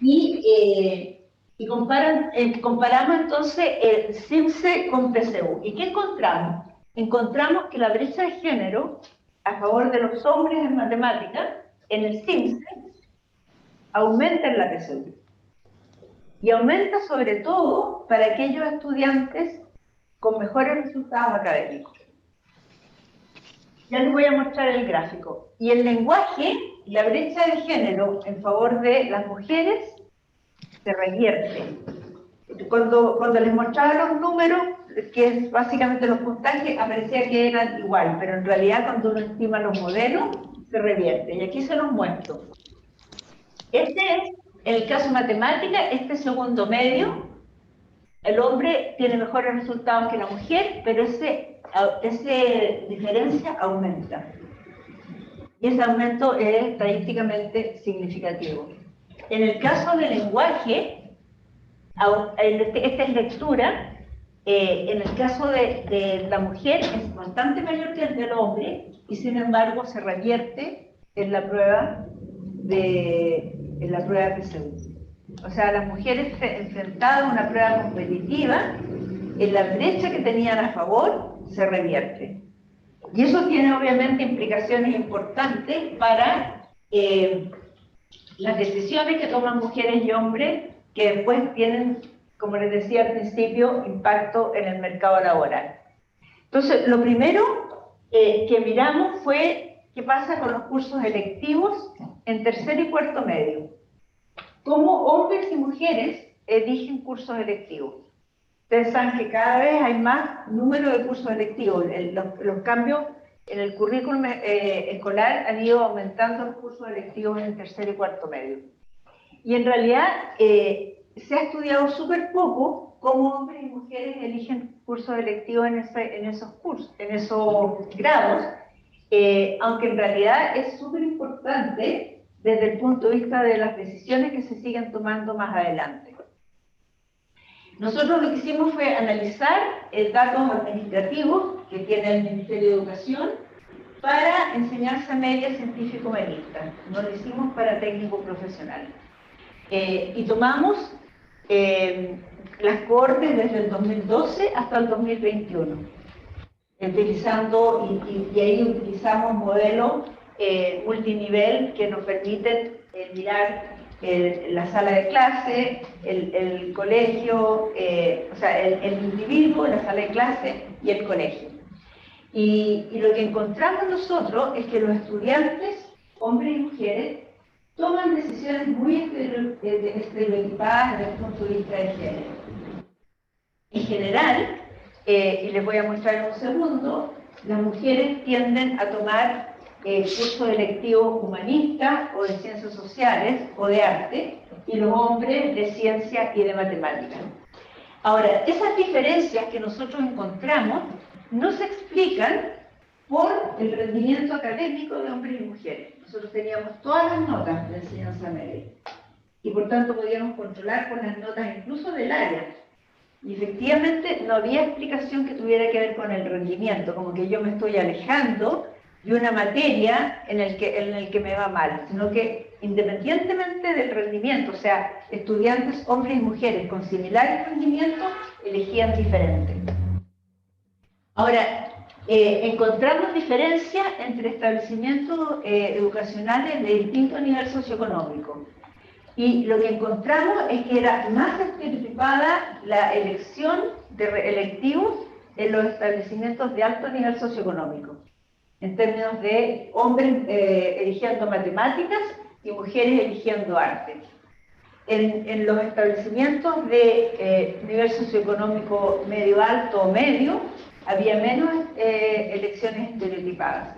Y comparamos entonces el CIMSE con PSU. ¿Y qué encontramos? Encontramos que la brecha de género a favor de los hombres en matemáticas en el CIMSE aumenta en la PSU. Y aumenta sobre todo para aquellos estudiantes con mejores resultados académicos. Ya les voy a mostrar el gráfico. Y el lenguaje, la brecha de género en favor de las mujeres se revierte. cuando les mostraba los números, que es básicamente los puntajes, aparecía que eran igual, pero en realidad cuando uno estima los modelos, se revierte. Y aquí se los muestro. Este es, en el caso matemática, este segundo medio, el hombre tiene mejores resultados que la mujer, pero esa diferencia aumenta. Y ese aumento es estadísticamente significativo. En el caso del lenguaje, esta es lectura, en el caso de la mujer es bastante mayor que el del hombre, y sin embargo se revierte en la prueba PSU. O sea, las mujeres enfrentadas a una prueba competitiva, en la brecha que tenían a favor, se revierte. Y eso tiene obviamente implicaciones importantes para las decisiones que toman mujeres y hombres, que después tienen, como les decía al principio, impacto en el mercado laboral. Entonces, lo primero que miramos fue qué pasa con los cursos electivos en tercer y cuarto medio. Cómo hombres y mujeres eligen cursos electivos. Ustedes saben que cada vez hay más número de cursos electivos. Los cambios en el currículum escolar han ido aumentando los cursos electivos en tercer y cuarto medio. Y en realidad se ha estudiado súper poco cómo hombres y mujeres eligen cursos electivos en esos grados, aunque en realidad es súper importante desde el punto de vista de las decisiones que se siguen tomando más adelante. Nosotros lo que hicimos fue analizar datos administrativos que tiene el Ministerio de Educación para enseñanza media científico-merista. No lo hicimos para técnico profesional. Y tomamos las cohortes desde el 2012 hasta el 2021, utilizando, y ahí utilizamos modelos multinivel que nos permiten mirar la sala de clase, el colegio, o sea, el individuo, la sala de clase y el colegio. Y lo que encontramos nosotros es que los estudiantes, hombres y mujeres, toman decisiones muy estereotipadas desde el punto de vista de género. En general, y les voy a mostrar en un segundo, las mujeres tienden a tomar cursos electivos humanistas o de ciencias sociales o de arte, y los hombres de ciencia y de matemáticas. Ahora, esas diferencias que nosotros encontramos no se explican por el rendimiento académico de hombres y mujeres. Nosotros teníamos todas las notas de enseñanza media y por tanto podíamos controlar con las notas incluso del área. Y efectivamente no había explicación que tuviera que ver con el rendimiento, como que yo me estoy alejando de una materia en el que me va mal, sino que independientemente del rendimiento, o sea, estudiantes, hombres y mujeres con similares rendimientos, elegían diferente. Ahora, encontramos diferencias entre establecimientos educacionales de distinto nivel socioeconómico. Y lo que encontramos es que era más estereotipada la elección de electivos en los establecimientos de alto nivel socioeconómico, en términos de hombres eligiendo matemáticas y mujeres eligiendo arte. En los establecimientos de nivel socioeconómico medio alto o medio, había menos elecciones estereotipadas.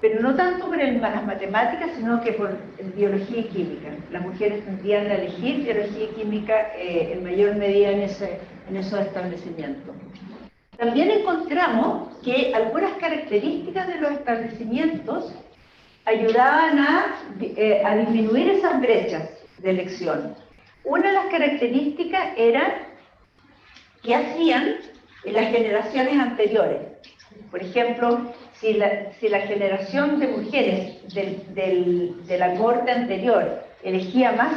Pero no tanto por las matemáticas, sino que por biología y química. Las mujeres tendían a elegir biología y química en mayor medida en esos establecimientos. También encontramos que algunas características de los establecimientos ayudaban a disminuir esas brechas de elección. Una de las características era que hacían las generaciones anteriores. Por ejemplo, si la generación de mujeres de la cohorte anterior elegía más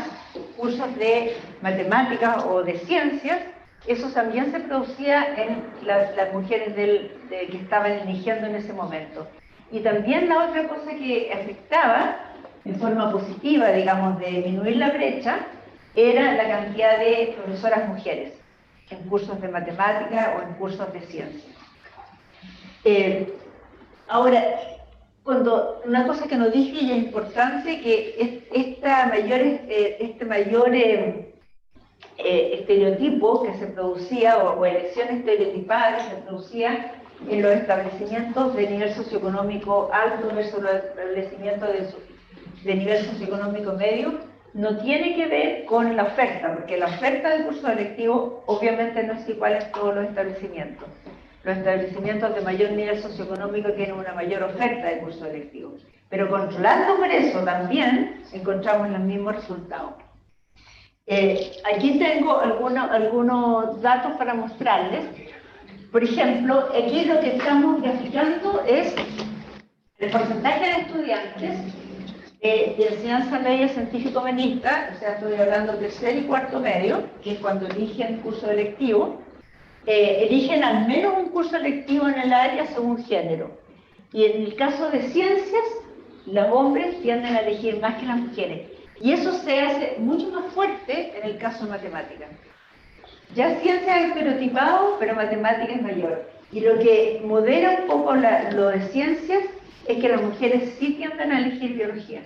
cursos de matemáticas o de ciencias, eso también se producía en las mujeres que estaban eligiendo en ese momento. Y también la otra cosa que afectaba en forma positiva, digamos, de disminuir la brecha, era la cantidad de profesoras mujeres en cursos de matemática o en cursos de ciencia. Ahora, una cosa que nos dije y es importante, que este mayor estereotipo que se producía o elección estereotipada que se producía en los establecimientos de nivel socioeconómico alto versus los establecimientos de nivel socioeconómico medio, no tiene que ver con la oferta, porque la oferta de cursos electivos obviamente no es igual en todos los establecimientos. Los establecimientos de mayor nivel socioeconómico tienen una mayor oferta de cursos electivos. Pero controlando por eso también encontramos los mismos resultados. Aquí tengo algunos datos para mostrarles. Por ejemplo, aquí lo que estamos graficando es el porcentaje de estudiantes de enseñanza media científico-humanista, o sea, estoy hablando de tercer y cuarto medio, que es cuando eligen curso electivo, eligen al menos un curso electivo en el área según género. Y en el caso de ciencias, los hombres tienden a elegir más que las mujeres. Y eso se hace mucho más fuerte en el caso de matemáticas. Ya ciencia es estereotipado, pero matemática es mayor. Y lo que modera un poco lo de ciencias es que las mujeres sí tienden a elegir biología.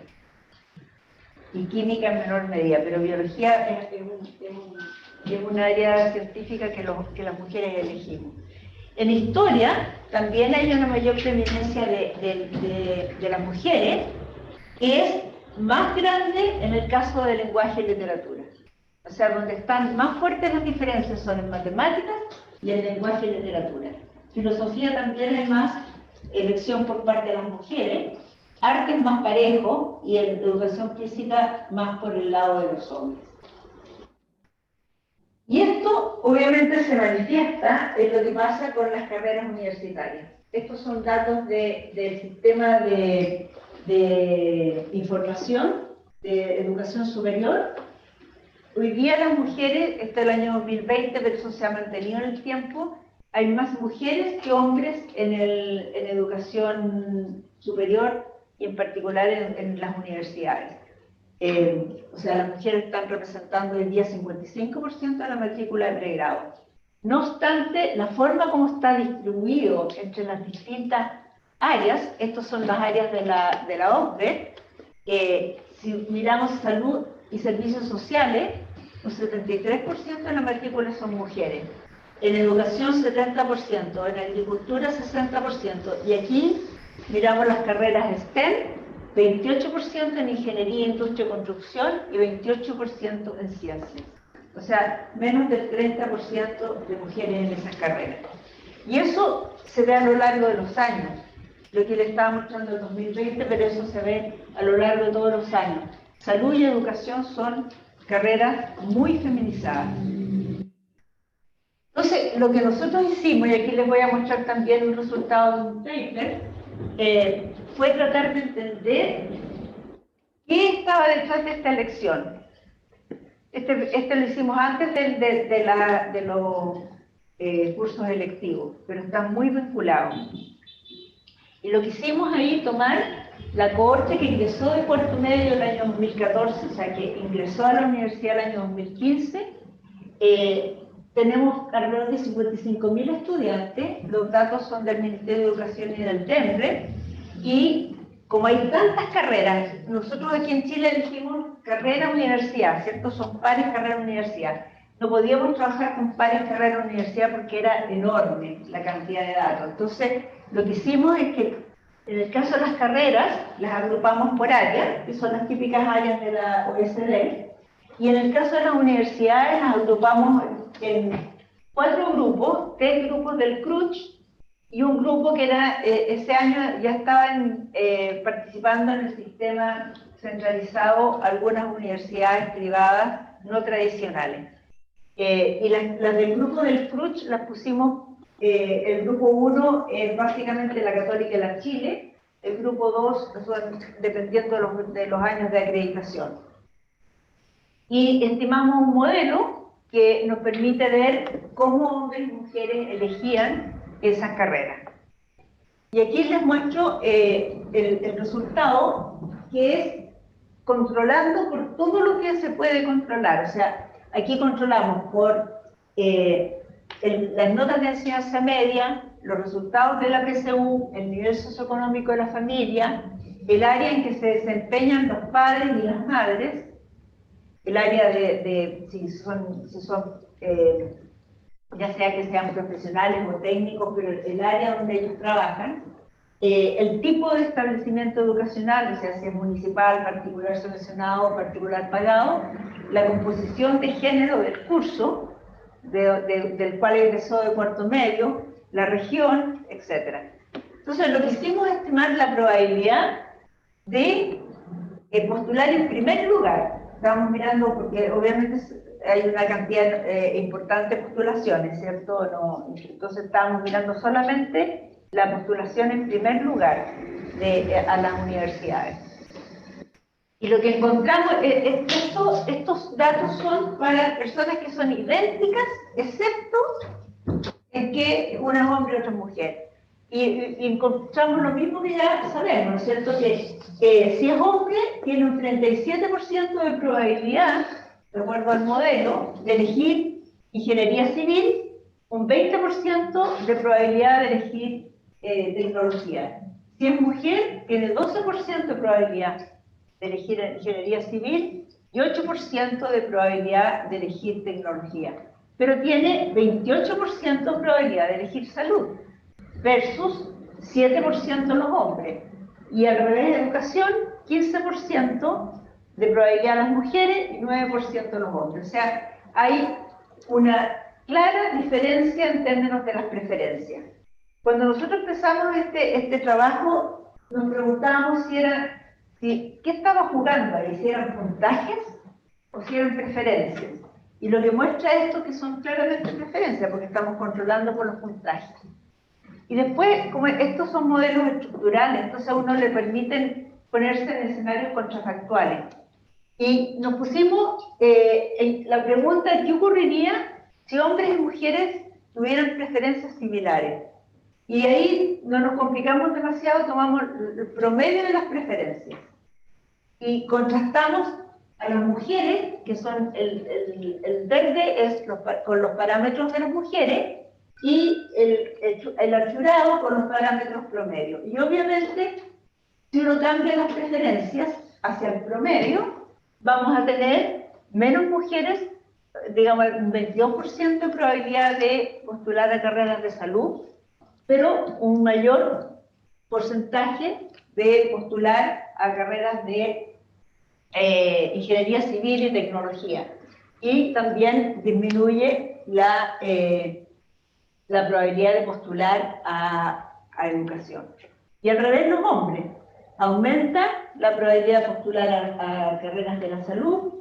Y química en menor medida, pero biología es un área científica que las mujeres elegimos. En historia también hay una mayor preeminencia de las mujeres, que es más grande en el caso de lenguaje y literatura. O sea, donde están más fuertes las diferencias son en matemáticas y en lenguaje y literatura. Filosofía también hay más elección por parte de las mujeres, arte es más parejo y en educación física más por el lado de los hombres. Y esto obviamente se manifiesta en lo que pasa con las carreras universitarias. Estos son datos del sistema de información de educación superior. Hoy día las mujeres, este es el año 2020, pero eso se ha mantenido en el tiempo, hay más mujeres que hombres en educación superior y en particular en las universidades. O sea, las mujeres están representando hoy día 55% de la matrícula de pregrado. No obstante, la forma como está distribuido entre las distintas áreas, estas son las áreas de la OCDE, si miramos salud y servicios sociales, un 73% de la matrícula son mujeres. En educación 70%, en agricultura 60%, y aquí miramos las carreras STEM, 28% en ingeniería, industria y construcción y 28% en ciencias. O sea, menos del 30% de mujeres en esas carreras. Y eso se ve a lo largo de los años. Lo que le estaba mostrando en 2020, pero eso se ve a lo largo de todos los años. Salud y educación son carreras muy feminizadas. Entonces, lo que nosotros hicimos, y aquí les voy a mostrar también un resultado de un paper, fue tratar de entender qué estaba detrás de esta elección. Este lo hicimos antes de los cursos electivos, pero están muy vinculados. Y lo que hicimos ahí, tomar la cohorte que ingresó de cuarto medio el año 2014, o sea, que ingresó a la universidad el año 2015, tenemos alrededor de 55.000 estudiantes, los datos son del Ministerio de Educación y del TEMRE, y como hay tantas carreras, nosotros aquí en Chile elegimos carrera-universidad, ¿cierto? Son pares carrera-universidad. No podíamos trabajar con pares carrera-universidad porque era enorme la cantidad de datos. Entonces, lo que hicimos es que en el caso de las carreras, las agrupamos por áreas, que son las típicas áreas de la OECD, y en el caso de las universidades las agrupamos en 4 grupos, 3 grupos del CRUCH y un grupo que era, ese año ya estaban participando en el sistema centralizado algunas universidades privadas no tradicionales. Y las del grupo del CRUCH las pusimos, el grupo 1 es básicamente la Católica y la Chile, el grupo 2 dependiendo de los años de acreditación. Y estimamos un modelo que nos permite ver cómo hombres y mujeres elegían esas carreras. Y aquí les muestro el resultado, que es controlando por todo lo que se puede controlar. O sea, aquí controlamos por las notas de enseñanza media, los resultados de la PSU, el nivel socioeconómico de la familia, el área en que se desempeñan los padres y las madres, el área si son ya sea que sean profesionales o técnicos, pero el área donde ellos trabajan, el tipo de establecimiento educacional, o sea, si es municipal, particular subvencionado o particular pagado, la composición de género del curso, del cual egresó de cuarto medio, la región, etc. Entonces, lo que hicimos es estimar la probabilidad de postular en primer lugar. Estábamos mirando, porque obviamente hay una cantidad importante de postulaciones, ¿cierto? No, entonces estábamos mirando solamente la postulación en primer lugar a las universidades. Y lo que encontramos, estos datos son para personas que son idénticas, excepto en que una es hombre y otra es mujer. Y encontramos lo mismo que ya sabemos, ¿no es cierto? Que si es hombre, tiene un 37% de probabilidad, de acuerdo al modelo, de elegir ingeniería civil, un 20% de probabilidad de elegir tecnología. Si es mujer, tiene 12% de probabilidad de elegir ingeniería civil y 8% de probabilidad de elegir tecnología. Pero tiene 28% de probabilidad de elegir salud, versus 7% los hombres. Y al revés de educación, 15% de probabilidad las mujeres y 9% los hombres. O sea, hay una clara diferencia en términos de las preferencias. Cuando nosotros empezamos este trabajo, nos preguntábamos qué estaba jugando ahí, si eran puntajes o si eran preferencias. Y lo que muestra esto que son claramente preferencias, porque estamos controlando por los puntajes. Y después, como estos son modelos estructurales, entonces a uno le permiten ponerse en escenarios contrafactuales. Y nos pusimos la pregunta, ¿qué ocurriría si hombres y mujeres tuvieran preferencias similares? Y ahí no nos complicamos demasiado, tomamos el promedio de las preferencias. Y contrastamos a las mujeres, que son el verde con los parámetros de las mujeres, y el archurado con los parámetros promedio. Y obviamente, si uno cambia las preferencias hacia el promedio, vamos a tener menos mujeres, digamos, un 22% de probabilidad de postular a carreras de salud, pero un mayor porcentaje de postular a carreras de ingeniería civil y tecnología. Y también disminuye la probabilidad de postular a educación. Y al revés, los hombres. Aumenta la probabilidad de postular a carreras de la salud,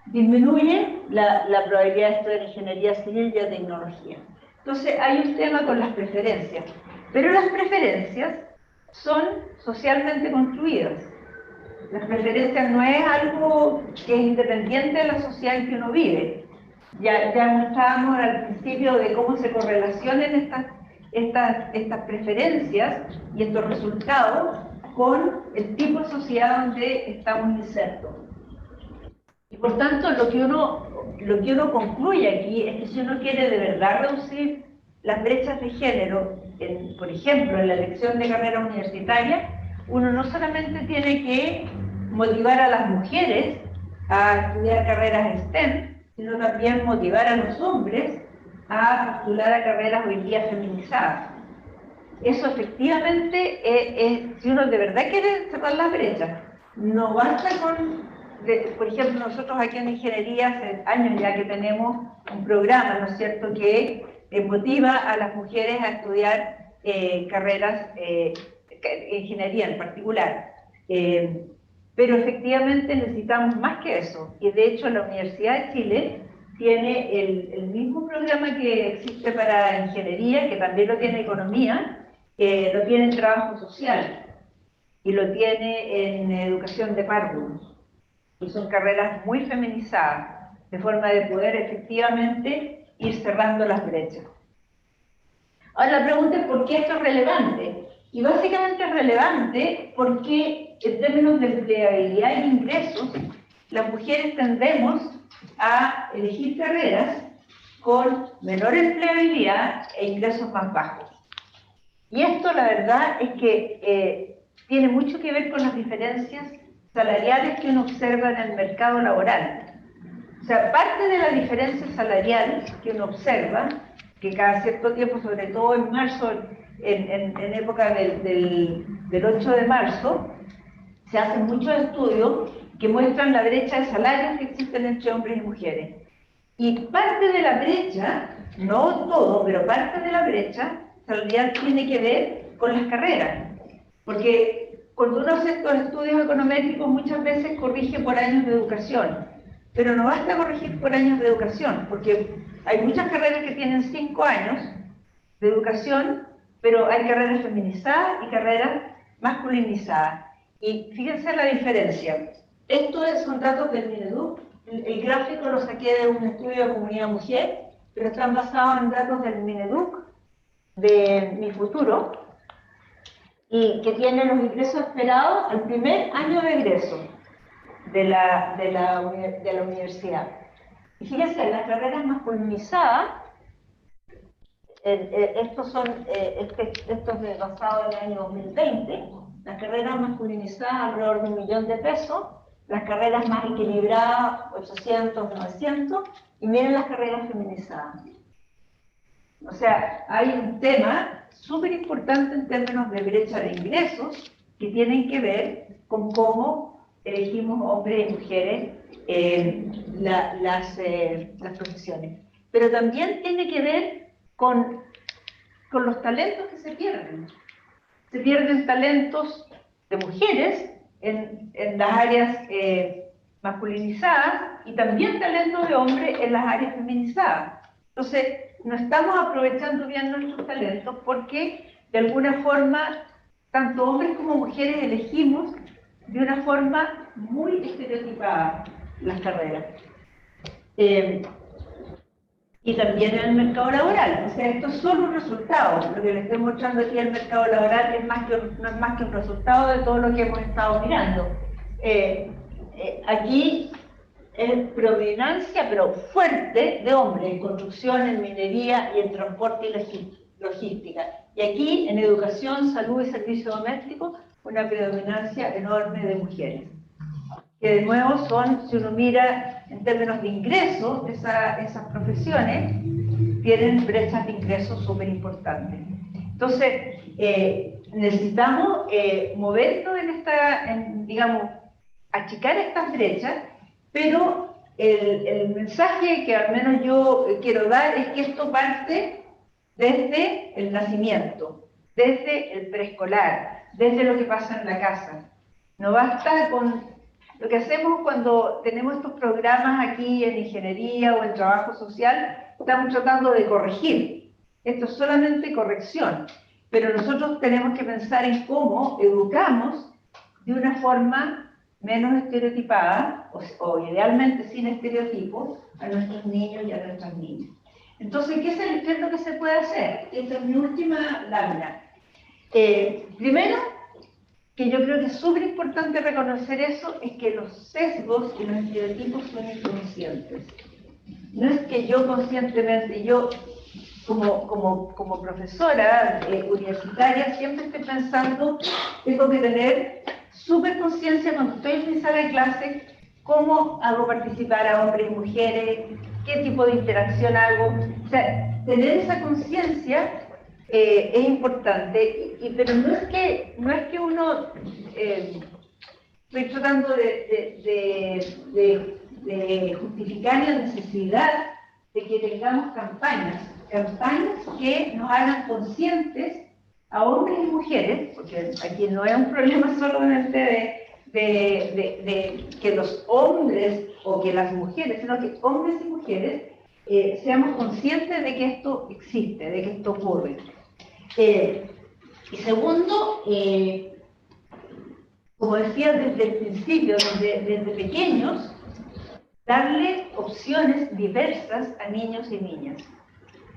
disminuye la probabilidad de estudiar ingeniería civil y a tecnología. Entonces, hay un tema con las preferencias. Pero las preferencias son socialmente construidas. Las preferencias no es algo que es independiente de la sociedad en que uno vive. Ya mostrábamos al principio de cómo se correlacionan estas preferencias y estos resultados con el tipo de sociedad donde estamos insertos. Y por tanto, lo que uno concluye aquí es que si uno quiere de verdad reducir las brechas de género, por ejemplo, en la elección de carrera universitaria, uno no solamente tiene que motivar a las mujeres a estudiar carreras STEM, sino también motivar a los hombres a postular a carreras hoy día feminizadas. Eso efectivamente, si uno de verdad quiere cerrar las brechas, no basta por ejemplo, nosotros aquí en Ingeniería hace años ya que tenemos un programa, ¿no es cierto?, que motiva a las mujeres a estudiar carreras, ingeniería en particular. Pero efectivamente necesitamos más que eso. Y de hecho la Universidad de Chile tiene el mismo programa que existe para ingeniería, que también lo tiene economía, lo tiene en trabajo social y lo tiene en educación de párvulos. Y son carreras muy feminizadas, de forma de poder efectivamente ir cerrando las brechas. Ahora la pregunta es ¿por qué esto es relevante? Y básicamente es relevante porque en términos de empleabilidad y ingresos, las mujeres tendemos a elegir carreras con menor empleabilidad e ingresos más bajos. Y esto la verdad es que tiene mucho que ver con las diferencias salariales que uno observa en el mercado laboral. sea, parte de la diferencia salarial que uno observa, que cada cierto tiempo, sobre todo en marzo, en época del 8 de marzo, se hacen muchos estudios que muestran la brecha de salarios que existen entre hombres y mujeres. Y parte de la brecha, no todo, pero parte de la brecha salarial tiene que ver con las carreras. Porque cuando uno hace estos estudios econométricos muchas veces corrige por años de educación. Pero no basta corregir por años de educación, porque hay muchas carreras que tienen 5 años de educación, pero hay carreras feminizadas y carreras masculinizadas. Y fíjense la diferencia. Estos son datos del Mineduc. El gráfico lo saqué de un estudio de comunidad mujer, pero están basados en datos del Mineduc, de Mi Futuro, y que tienen los ingresos esperados al primer año de egreso de la universidad. Y fíjense, las carreras masculinizadas, estos es basado en el año 2020, las carreras masculinizadas alrededor de 1 millón de pesos, las carreras más equilibradas 800, 900, y miren las carreras feminizadas. O sea, hay un tema súper importante en términos de brecha de ingresos que tienen que ver con cómo elegimos hombres y mujeres las profesiones. Pero también tiene que ver con los talentos que se pierden. Se pierden talentos de mujeres en las áreas masculinizadas y también talentos de hombres en las áreas feminizadas. Entonces, no estamos aprovechando bien nuestros talentos porque, de alguna forma, tanto hombres como mujeres elegimos de una forma muy estereotipada las carreras. Y también en el mercado laboral. O sea, esto es solo un resultado. Lo que les estoy mostrando aquí del mercado laboral no es más que un resultado de todo lo que hemos estado mirando. Aquí es predominancia, pero fuerte, de hombres en construcción, en minería y en transporte y logística. Y aquí, en educación, salud y servicio doméstico, una predominancia enorme de mujeres. Que de nuevo son, si uno mira en términos de ingresos, esas profesiones tienen brechas de ingresos súper importantes. Entonces, necesitamos movernos digamos, achicar estas brechas, pero el mensaje que al menos yo quiero dar es que esto parte desde el nacimiento, desde el preescolar, desde lo que pasa en la casa. No basta con lo que hacemos cuando tenemos estos programas aquí en ingeniería o en trabajo social, estamos tratando de corregir. Esto es solamente corrección, pero nosotros tenemos que pensar en cómo educamos de una forma menos estereotipada, o idealmente sin estereotipos, a nuestros niños y a nuestras niñas. Entonces, ¿qué es lo que se puede hacer? Esta es mi última lámina. Primero, que yo creo que es súper importante reconocer eso, es que los sesgos y los estereotipos son inconscientes. No es que yo conscientemente, yo como profesora universitaria, siempre estoy pensando, tengo que tener súper conciencia cuando estoy en mi sala de clase, cómo hago participar a hombres y mujeres, qué tipo de interacción hago. O sea, tener esa conciencia es importante, pero no es que uno, estoy tratando de justificar la necesidad de que tengamos campañas que nos hagan conscientes a hombres y mujeres, porque aquí no es un problema solamente de que los hombres o que las mujeres, sino que hombres y mujeres seamos conscientes de que esto existe, de que esto ocurre. Y segundo, como decía desde el principio, desde pequeños, darle opciones diversas a niños y niñas,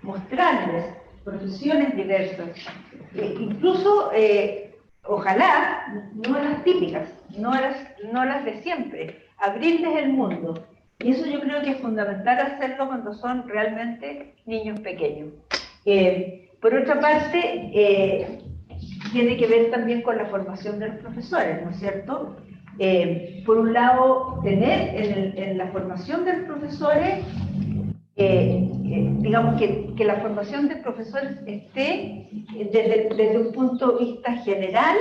mostrarles profesiones diversas, incluso, ojalá, no las típicas, no las de siempre, abrirles el mundo. Y eso yo creo que es fundamental hacerlo cuando son realmente niños pequeños. Por otra parte, tiene que ver también con la formación de los profesores, ¿no es cierto? Por un lado, tener en la formación de los profesores, digamos que la formación de profesores esté desde un punto de vista general,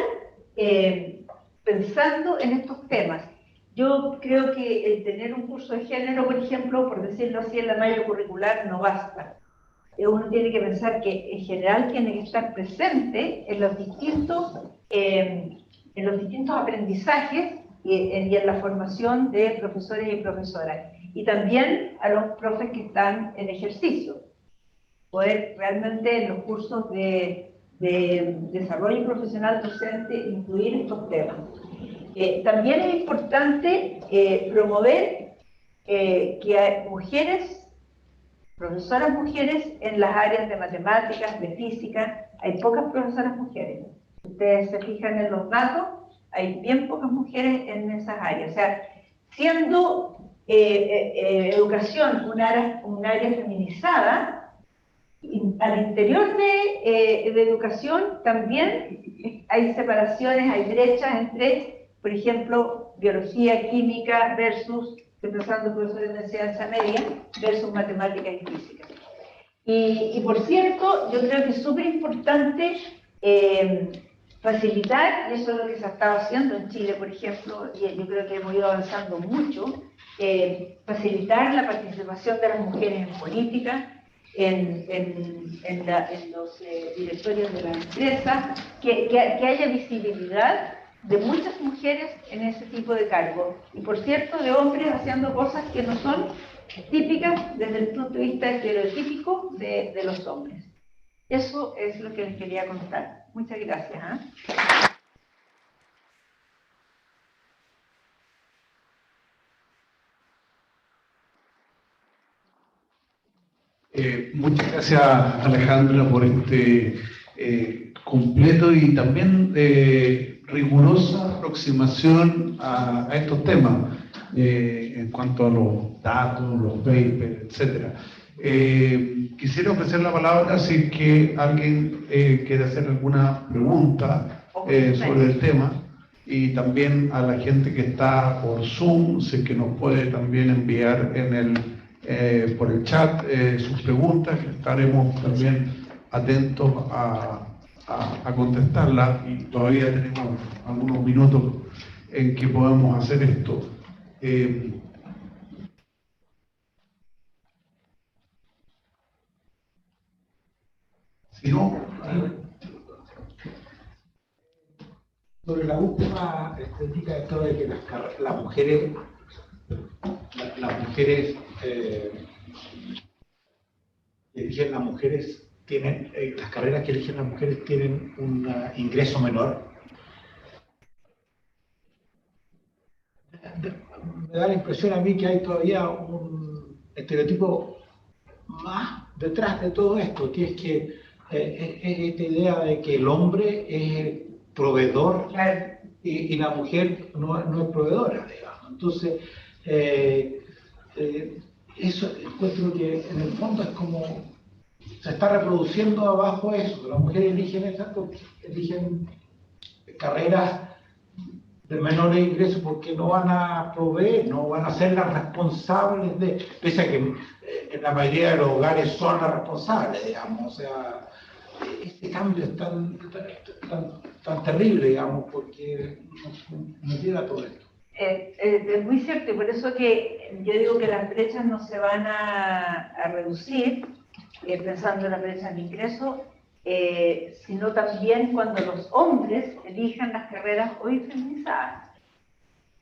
pensando en estos temas. Yo creo que el tener un curso de género, por ejemplo, por decirlo así, en la malla curricular no basta. Uno tiene que pensar que en general tiene que estar presente en los distintos aprendizajes y en la formación de profesores y profesoras. Y también a los profes que están en ejercicio. Poder realmente en los cursos de desarrollo profesional docente incluir estos temas. También es importante promover que hay mujeres, profesoras mujeres en las áreas de matemáticas, de física. Hay pocas profesoras mujeres. Ustedes se fijan en los datos, hay bien pocas mujeres en esas áreas. O sea, siendo educación un área feminizada, al interior de educación también hay separaciones, hay brechas entre, por ejemplo, biología, química versus, estoy pensando en profesores de enseñanza media, versus matemáticas y física. Y por cierto, yo creo que es súper importante facilitar, y eso es lo que se ha estado haciendo en Chile, por ejemplo, y yo creo que hemos ido avanzando mucho, facilitar la participación de las mujeres en política, en los directorios de la empresa, que haya visibilidad de muchas mujeres en ese tipo de cargos. Y por cierto, de hombres haciendo cosas que no son típicas desde el punto de vista estereotípico de los hombres. Eso es lo que les quería contar. Muchas gracias. Muchas gracias, Alejandra, por este completo y también rigurosa aproximación a estos temas en cuanto a los datos, los papers, etc. Quisiera ofrecer la palabra si es que alguien quiere hacer alguna pregunta sobre el tema, y también a la gente que está por Zoom, si es que nos puede también enviar por el chat sus preguntas, que estaremos también atentos a contestarlas, y todavía tenemos algunos minutos en que podemos hacer esto. Si no, sobre la última crítica de esto de que las mujeres que eligen las mujeres tienen, las carreras que eligen las mujeres tienen un ingreso menor. Me da la impresión a mí que hay todavía un estereotipo más detrás de todo esto, que es que es esta idea de que el hombre es el proveedor y la mujer no es proveedora, digamos. Entonces, eso encuentro que en el fondo es como se está reproduciendo abajo eso, que las mujeres eligen carreras de menores ingresos porque no van a proveer, no van a ser las responsables de, pese a que en la mayoría de los hogares son las responsables, digamos. O sea, este cambio es tan terrible, digamos, porque nos lleva a todo esto. Es muy cierto, y por eso que yo digo que las brechas no se van a reducir, pensando en la brecha de ingreso, sino también cuando los hombres elijan las carreras hoy feminizadas.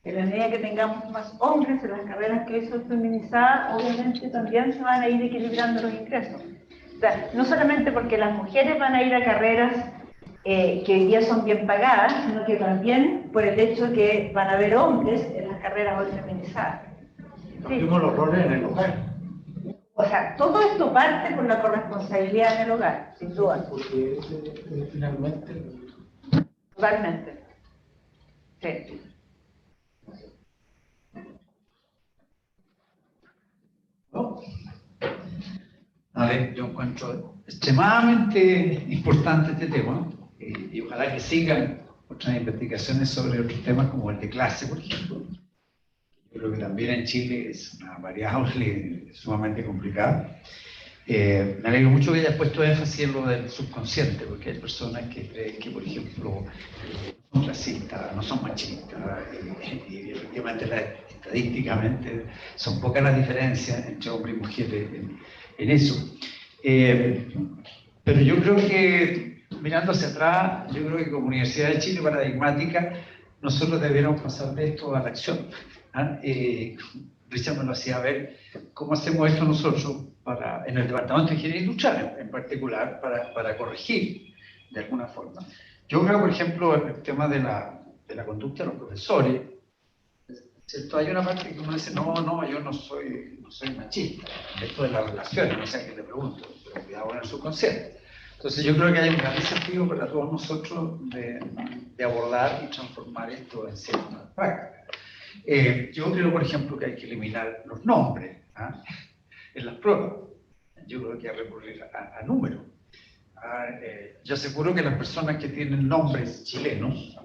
En la medida que tengamos más hombres en las carreras que hoy son feminizadas, obviamente también se van a ir equilibrando los ingresos. O sea, no solamente porque las mujeres van a ir a carreras que hoy día son bien pagadas, sino que también por el hecho que van a haber hombres en las carreras hoy feminizadas. Cambiamos los roles en el hogar. O sea, todo esto parte por la corresponsabilidad en el hogar, sin duda. Porque finalmente... Totalmente. Sí. ¿No? A ver, yo encuentro extremadamente importante este tema, y ojalá que sigan otras investigaciones sobre otros temas como el de clase, por ejemplo. Yo creo que también en Chile es una variable sumamente complicada. Me alegro mucho que hayas puesto énfasis en lo del subconsciente, porque hay personas que creen que, por ejemplo, no son racistas, no son machistas, y efectivamente estadísticamente son pocas las diferencias entre hombres y mujeres en eso. Pero yo creo que, mirando hacia atrás, yo creo que como Universidad de Chile Paradigmática, nosotros debiéramos pasar de esto a la acción. Richard me lo hacía ver cómo hacemos esto nosotros en el Departamento de Ingeniería Industrial en particular para corregir de alguna forma. Yo creo, por ejemplo, el tema de la conducta de los profesores, ¿cierto? Hay una parte que uno dice, no, yo no soy machista, esto de las relaciones, no sé a qué le pregunto, pero cuidado con el subconsciente. Entonces yo creo que hay un gran desafío para todos nosotros de abordar y transformar esto en cierta práctica. Yo creo, por ejemplo, que hay que eliminar los nombres en las pruebas. Yo creo que hay que recurrir a números. Yo aseguro que las personas que tienen nombres chilenos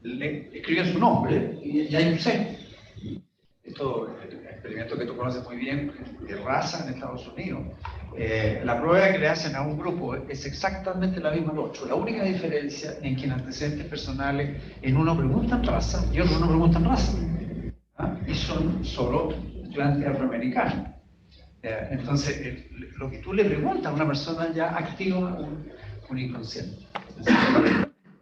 le escriben su nombre y hay un C. Esto es un experimento que tú conoces muy bien, de raza en Estados Unidos. La prueba que le hacen a un grupo es exactamente la misma al otro. La única diferencia es que en antecedentes personales en uno preguntan raza y otro no preguntan raza. Y son solo estudiantes afroamericanos. Entonces, lo que tú le preguntas a una persona ya activa un inconsciente. O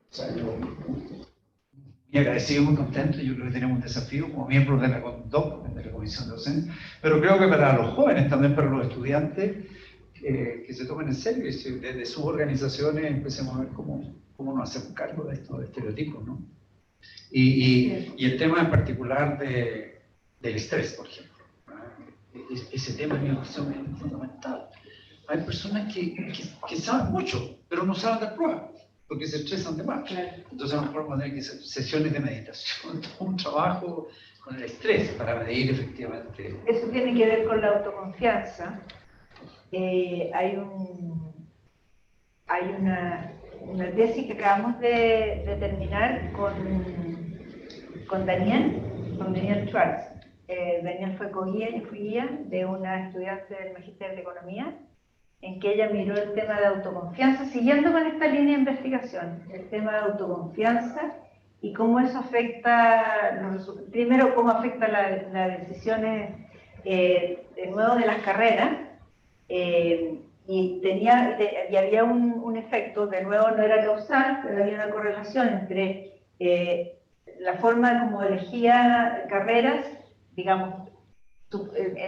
sea, yo muy agradecido, muy contento. Yo creo que tenemos un desafío como miembros de la CONDOC, de la Comisión de Docencia, pero creo que para los jóvenes, también para los estudiantes, que se tomen en serio y desde sus organizaciones empecemos a ver cómo nos hacemos cargo de estos estereotipos, ¿no? Y el tema en particular del estrés, por ejemplo. Ese tema en mi opinión es fundamental. Hay personas que saben mucho, pero no saben dar pruebas, porque se estresan de más. Entonces a lo mejor vamos a tener que hacer sesiones de meditación, todo un trabajo con el estrés para medir efectivamente. Eso tiene que ver con la autoconfianza. Hay una tesis que acabamos de terminar con Daniel Schwartz. Daniel fue co-guía, yo fui guía de una estudiante del Magíster de Economía, en que ella miró el tema de autoconfianza, siguiendo con esta línea de investigación, el tema de autoconfianza y cómo eso afecta, primero cómo afecta las decisiones de nuevo de las carreras, y había un efecto, de nuevo no era causal, pero había una correlación entre la forma como elegía carreras, digamos,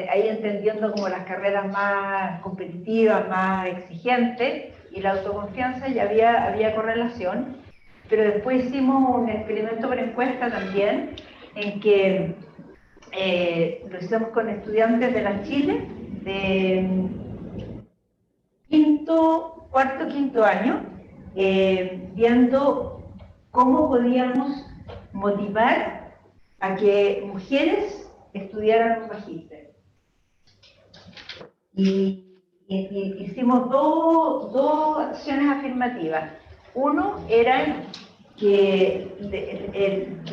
ahí entendiendo como las carreras más competitivas, más exigentes, y la autoconfianza ya había correlación, pero después hicimos un experimento por encuesta también, en que lo hicimos con estudiantes de la Chile, de cuarto, quinto año, viendo cómo podíamos motivar a que mujeres estudiaran un magíster. Y hicimos dos acciones afirmativas. Uno era que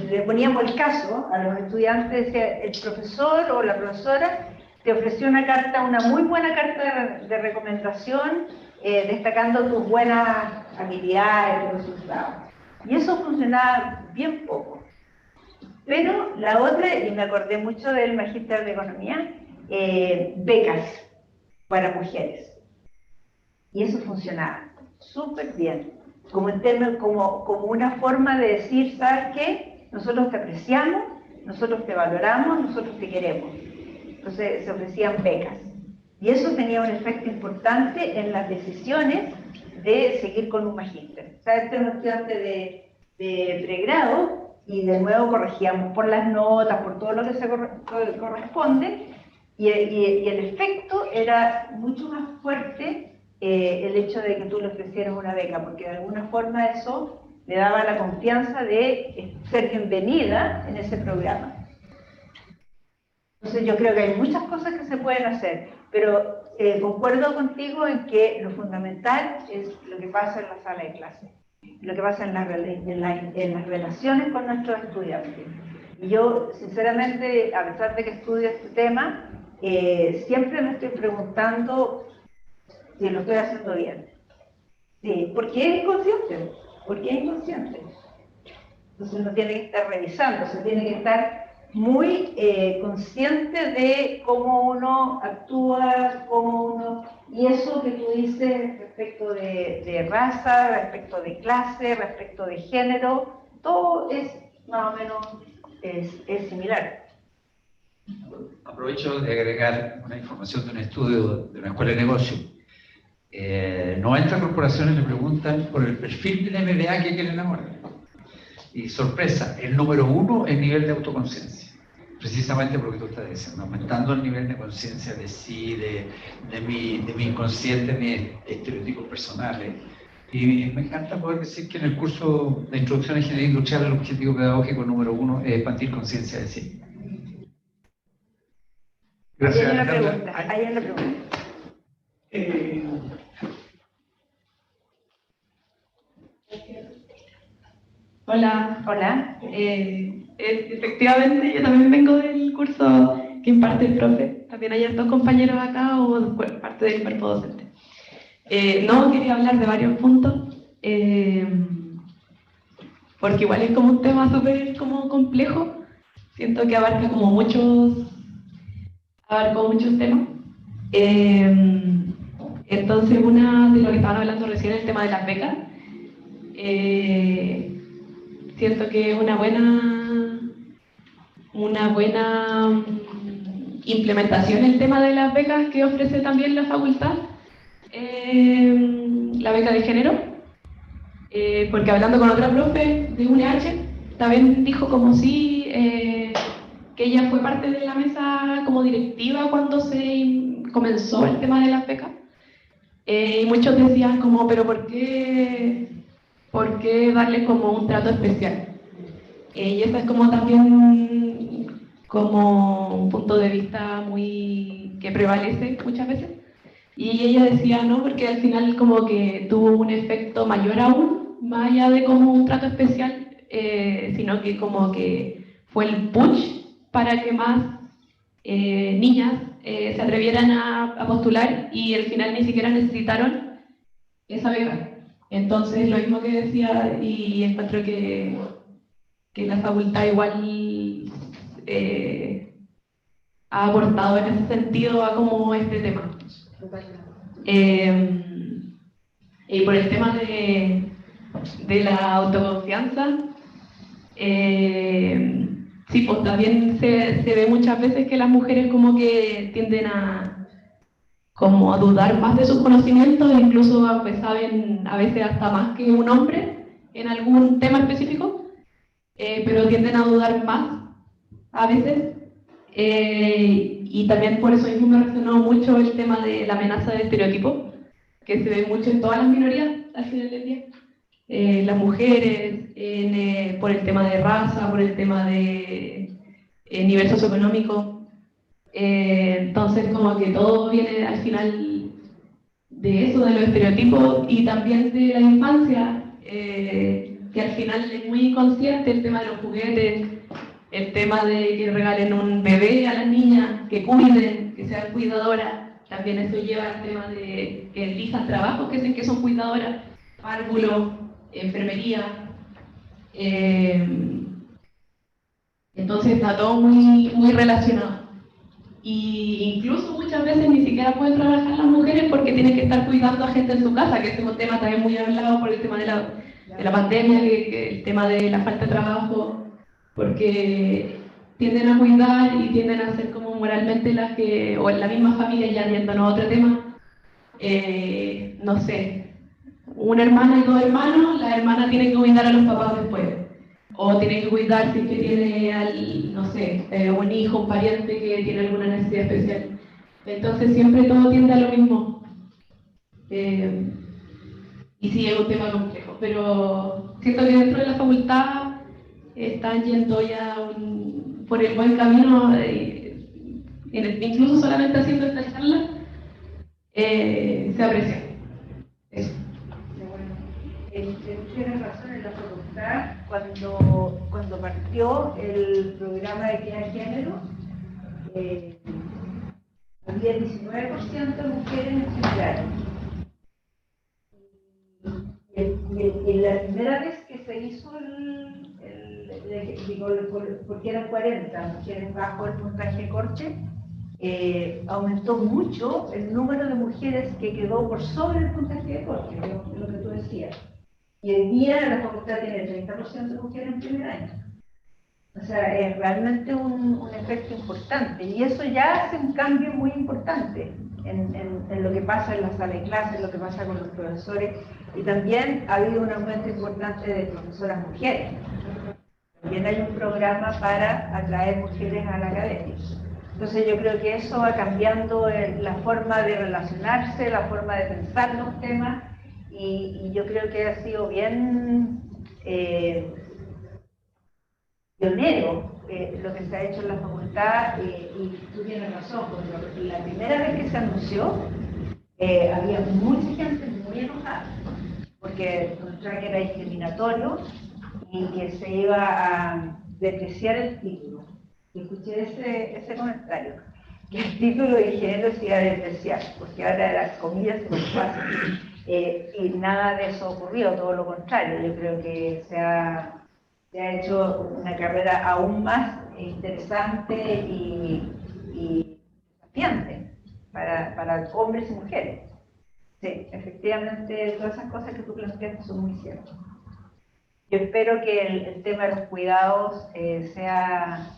le poníamos el caso a los estudiantes, decía, el profesor o la profesora te ofreció una muy buena carta de recomendación, destacando tus buenas habilidades, tus resultados. Y eso funcionaba bien poco. Pero la otra, y me acordé mucho del Magíster de Economía, becas para mujeres. Y eso funcionaba súper bien. Como una forma de decir, ¿sabes qué? Nosotros te apreciamos, nosotros te valoramos, nosotros te queremos. Entonces se ofrecían becas. Y eso tenía un efecto importante en las decisiones de seguir con un magíster. O sea, este es un estudiante de pregrado, y de nuevo corregíamos por las notas, por todo lo que se corresponde, y el efecto era mucho más fuerte el hecho de que tú le ofrecieras una beca, porque de alguna forma eso le daba la confianza de ser bienvenida en ese programa. Entonces yo creo que hay muchas cosas que se pueden hacer, pero concuerdo contigo en que lo fundamental es lo que pasa en la sala de clase. lo que pasa en las relaciones con nuestros estudiantes. Y yo, sinceramente, a pesar de que estudio este tema, siempre me estoy preguntando si lo estoy haciendo bien. Sí, ¿por qué es inconsciente? ¿Por qué es inconsciente? Entonces uno tiene que estar revisando, se tiene que estar muy consciente de cómo uno actúa, y eso que tú dices respecto de raza, respecto de clase, respecto de género, todo es más o menos es similar. Aprovecho de agregar una información de un estudio de una escuela de negocio. 90 corporaciones le preguntan por el perfil del MBA que quieren ahora. Y sorpresa, el número 1 es el nivel de autoconciencia. Precisamente porque tú estás diciendo, aumentando el nivel de conciencia de sí, de mi inconsciente, mis estereotipos personales. Y me encanta poder decir que en el curso de Introducción a Ingeniería Industrial el objetivo pedagógico número 1 es expandir conciencia de sí. Gracias. Hay una pregunta. Hola. Efectivamente, yo también vengo del curso que imparte el profe. También hay dos compañeros acá o parte del cuerpo docente. No, quería hablar de varios puntos, porque igual es como un tema súper como complejo. Siento que abarca como muchos temas. Entonces, una de lo que estaban hablando recién, el tema de las becas, siento que es una buena implementación el tema de las becas que ofrece también la facultad, la beca de género, porque hablando con otra profe de UNH, también dijo como si que ella fue parte de la mesa como directiva cuando se comenzó el tema de las becas, y muchos decían como, pero ¿por qué darle como un trato especial? Y eso es como también como un punto de vista que prevalece muchas veces. Y ella decía, no, porque al final como que tuvo un efecto mayor aún, más allá de como un trato especial, sino que como que fue el push para que más niñas se atrevieran a postular y al final ni siquiera necesitaron esa beca. Entonces, lo mismo que decía, y encuentro que la facultad igual ha aportado en ese sentido a como este tema. Y por el tema de la autoconfianza, sí, pues también se ve muchas veces que las mujeres como que tienden a dudar más de sus conocimientos, incluso pues saben a veces hasta más que un hombre en algún tema específico, pero tienden a dudar más a veces, y también por eso mismo me resonó mucho el tema de la amenaza de estereotipos, que se ve mucho en todas las minorías al final del día. Las mujeres, por el tema de raza, por el tema de nivel socioeconómico. Entonces como que todo viene al final de eso, de los estereotipos y también de la infancia, que al final es muy inconsciente el tema de los juguetes, el tema de que regalen un bebé a las niñas, que cuiden, que sean cuidadoras. También eso lleva al tema de que elijan trabajos que son cuidadoras, párvulo, enfermería. Entonces está todo muy relacionado. Y incluso muchas veces ni siquiera pueden trabajar las mujeres porque tienen que estar cuidando a gente en su casa, que es un tema también muy hablado por el tema de la pandemia, que el tema de la falta de trabajo, porque tienden a cuidar y tienden a ser como moralmente las que, o en la misma familia, ya yéndonos a otro tema, no sé, una hermana y dos hermanos, la hermana tiene que cuidar a los papás después. O tiene que cuidar si es que tiene, no sé, un hijo, un pariente que tiene alguna necesidad especial. Entonces siempre todo tiende a lo mismo. Y sí, es un tema complejo, pero siento que dentro de la facultad están yendo ya por el buen camino, incluso solamente haciendo esta charla, se aprecia. Eso. tienes razón en la facultad, cuando partió el programa de equidad de género, había 19% de mujeres en secundaria. Y la primera vez que se hizo porque eran 40 mujeres bajo el puntaje corte, aumentó mucho el número de mujeres que quedó por sobre el puntaje de corte, lo que tú decías. Y hoy día la facultad tiene 30% de mujeres en primer año. O sea, es realmente un efecto importante. Y eso ya hace un cambio muy importante en lo que pasa en la sala de clases, en lo que pasa con los profesores. Y también ha habido un aumento importante de profesoras mujeres. También hay un programa para atraer mujeres a la academia. Entonces yo creo que eso va cambiando la forma de relacionarse, la forma de pensar los temas, y yo creo que ha sido bien pionero lo que se ha hecho en la facultad, y tú tienes razón, porque la primera vez que se anunció había mucha gente muy enojada, porque encontraba que era discriminatorio y que se iba a depreciar el título. Y escuché ese comentario, que el título de género se iba a depreciar, porque ahora era comillas muy fácil. Y nada de eso ocurrió, todo lo contrario. Yo creo que se ha hecho una carrera aún más interesante y desafiante para hombres y mujeres. Sí, efectivamente, todas esas cosas que tú planteas son muy ciertas. Yo espero que el tema de los cuidados sea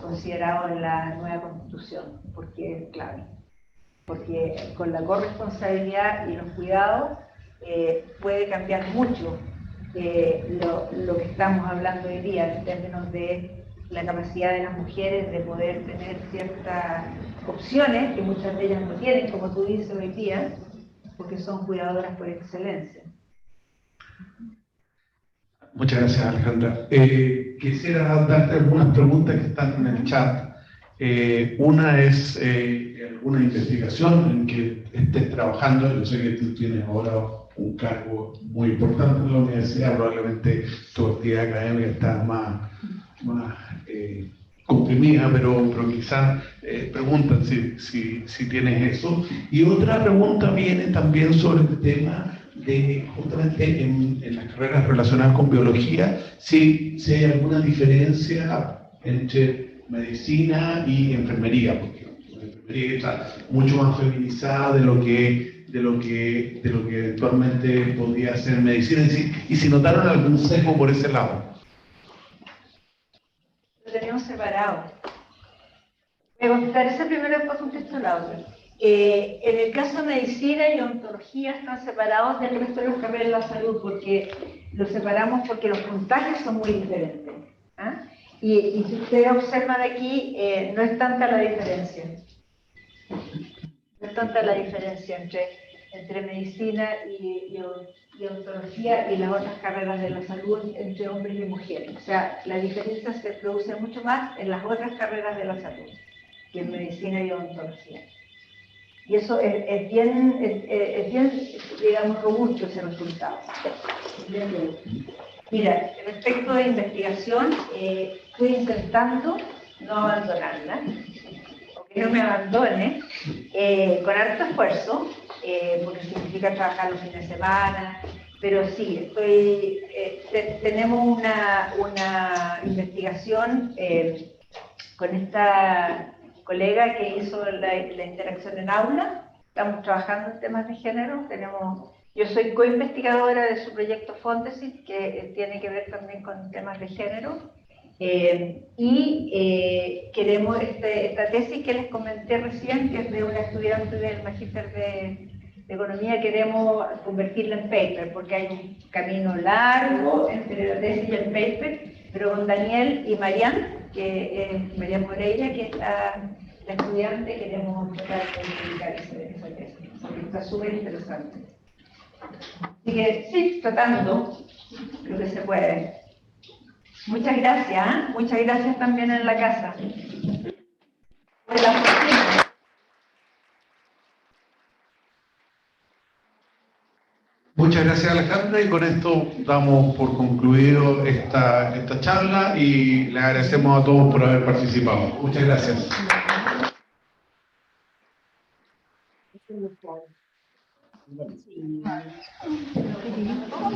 considerado en la nueva Constitución, porque es clave. Porque con la corresponsabilidad y los cuidados puede cambiar mucho lo que estamos hablando hoy día en términos de la capacidad de las mujeres de poder tener ciertas opciones que muchas de ellas no tienen, como tú dices hoy día, porque son cuidadoras por excelencia. Muchas gracias, Alejandra. Quisiera darte algunas preguntas que están en el chat. Una es alguna investigación en que estés trabajando. Yo sé que tú tienes ahora un cargo muy importante en la universidad, probablemente tu actividad académica está más comprimida, pero quizás preguntan si tienes eso. Y otra pregunta viene también sobre el tema de justamente en las carreras relacionadas con biología, si hay alguna diferencia entre medicina y enfermería, porque la enfermería está mucho más feminizada de lo que eventualmente podía ser medicina, y si notaron algún sesgo por ese lado. Lo tenemos separado. Voy a contestar ese primero, después contesto la otra. En el caso de medicina y odontología están separados del resto de las carreras de la salud, porque los separamos porque los puntajes son muy diferentes. ¿Ah? Y si ustedes observan aquí, no es tanta la diferencia. No es tanta la diferencia entre medicina y odontología y las otras carreras de la salud entre hombres y mujeres. O sea, la diferencia se produce mucho más en las otras carreras de la salud que en medicina y odontología. Y eso es bien, digamos, robusto ese resultado. Mira, respecto de investigación, estoy intentando no abandonarla, o que no me abandone, con harto esfuerzo, porque significa trabajar los fines de semana, pero sí, tenemos una investigación con esta colega que hizo la interacción en aula. Estamos trabajando en temas de género. Yo soy coinvestigadora de su proyecto Fontesis, que tiene que ver también con temas de género. Queremos esta tesis que les comenté recién, que es de una estudiante del Magíster de Economía, queremos convertirla en paper, porque hay un camino largo entre la tesis y el paper, pero con Daniel y Marian, que es Marian Moreira, que es la estudiante, queremos tratar de publicar esa tesis, porque está súper interesante. Así que sí, tratando lo que se puede. Muchas gracias, ¿eh? Muchas gracias también en la casa. Muchas gracias, Alejandra, y con esto damos por concluido esta charla y le agradecemos a todos por haber participado. Muchas gracias.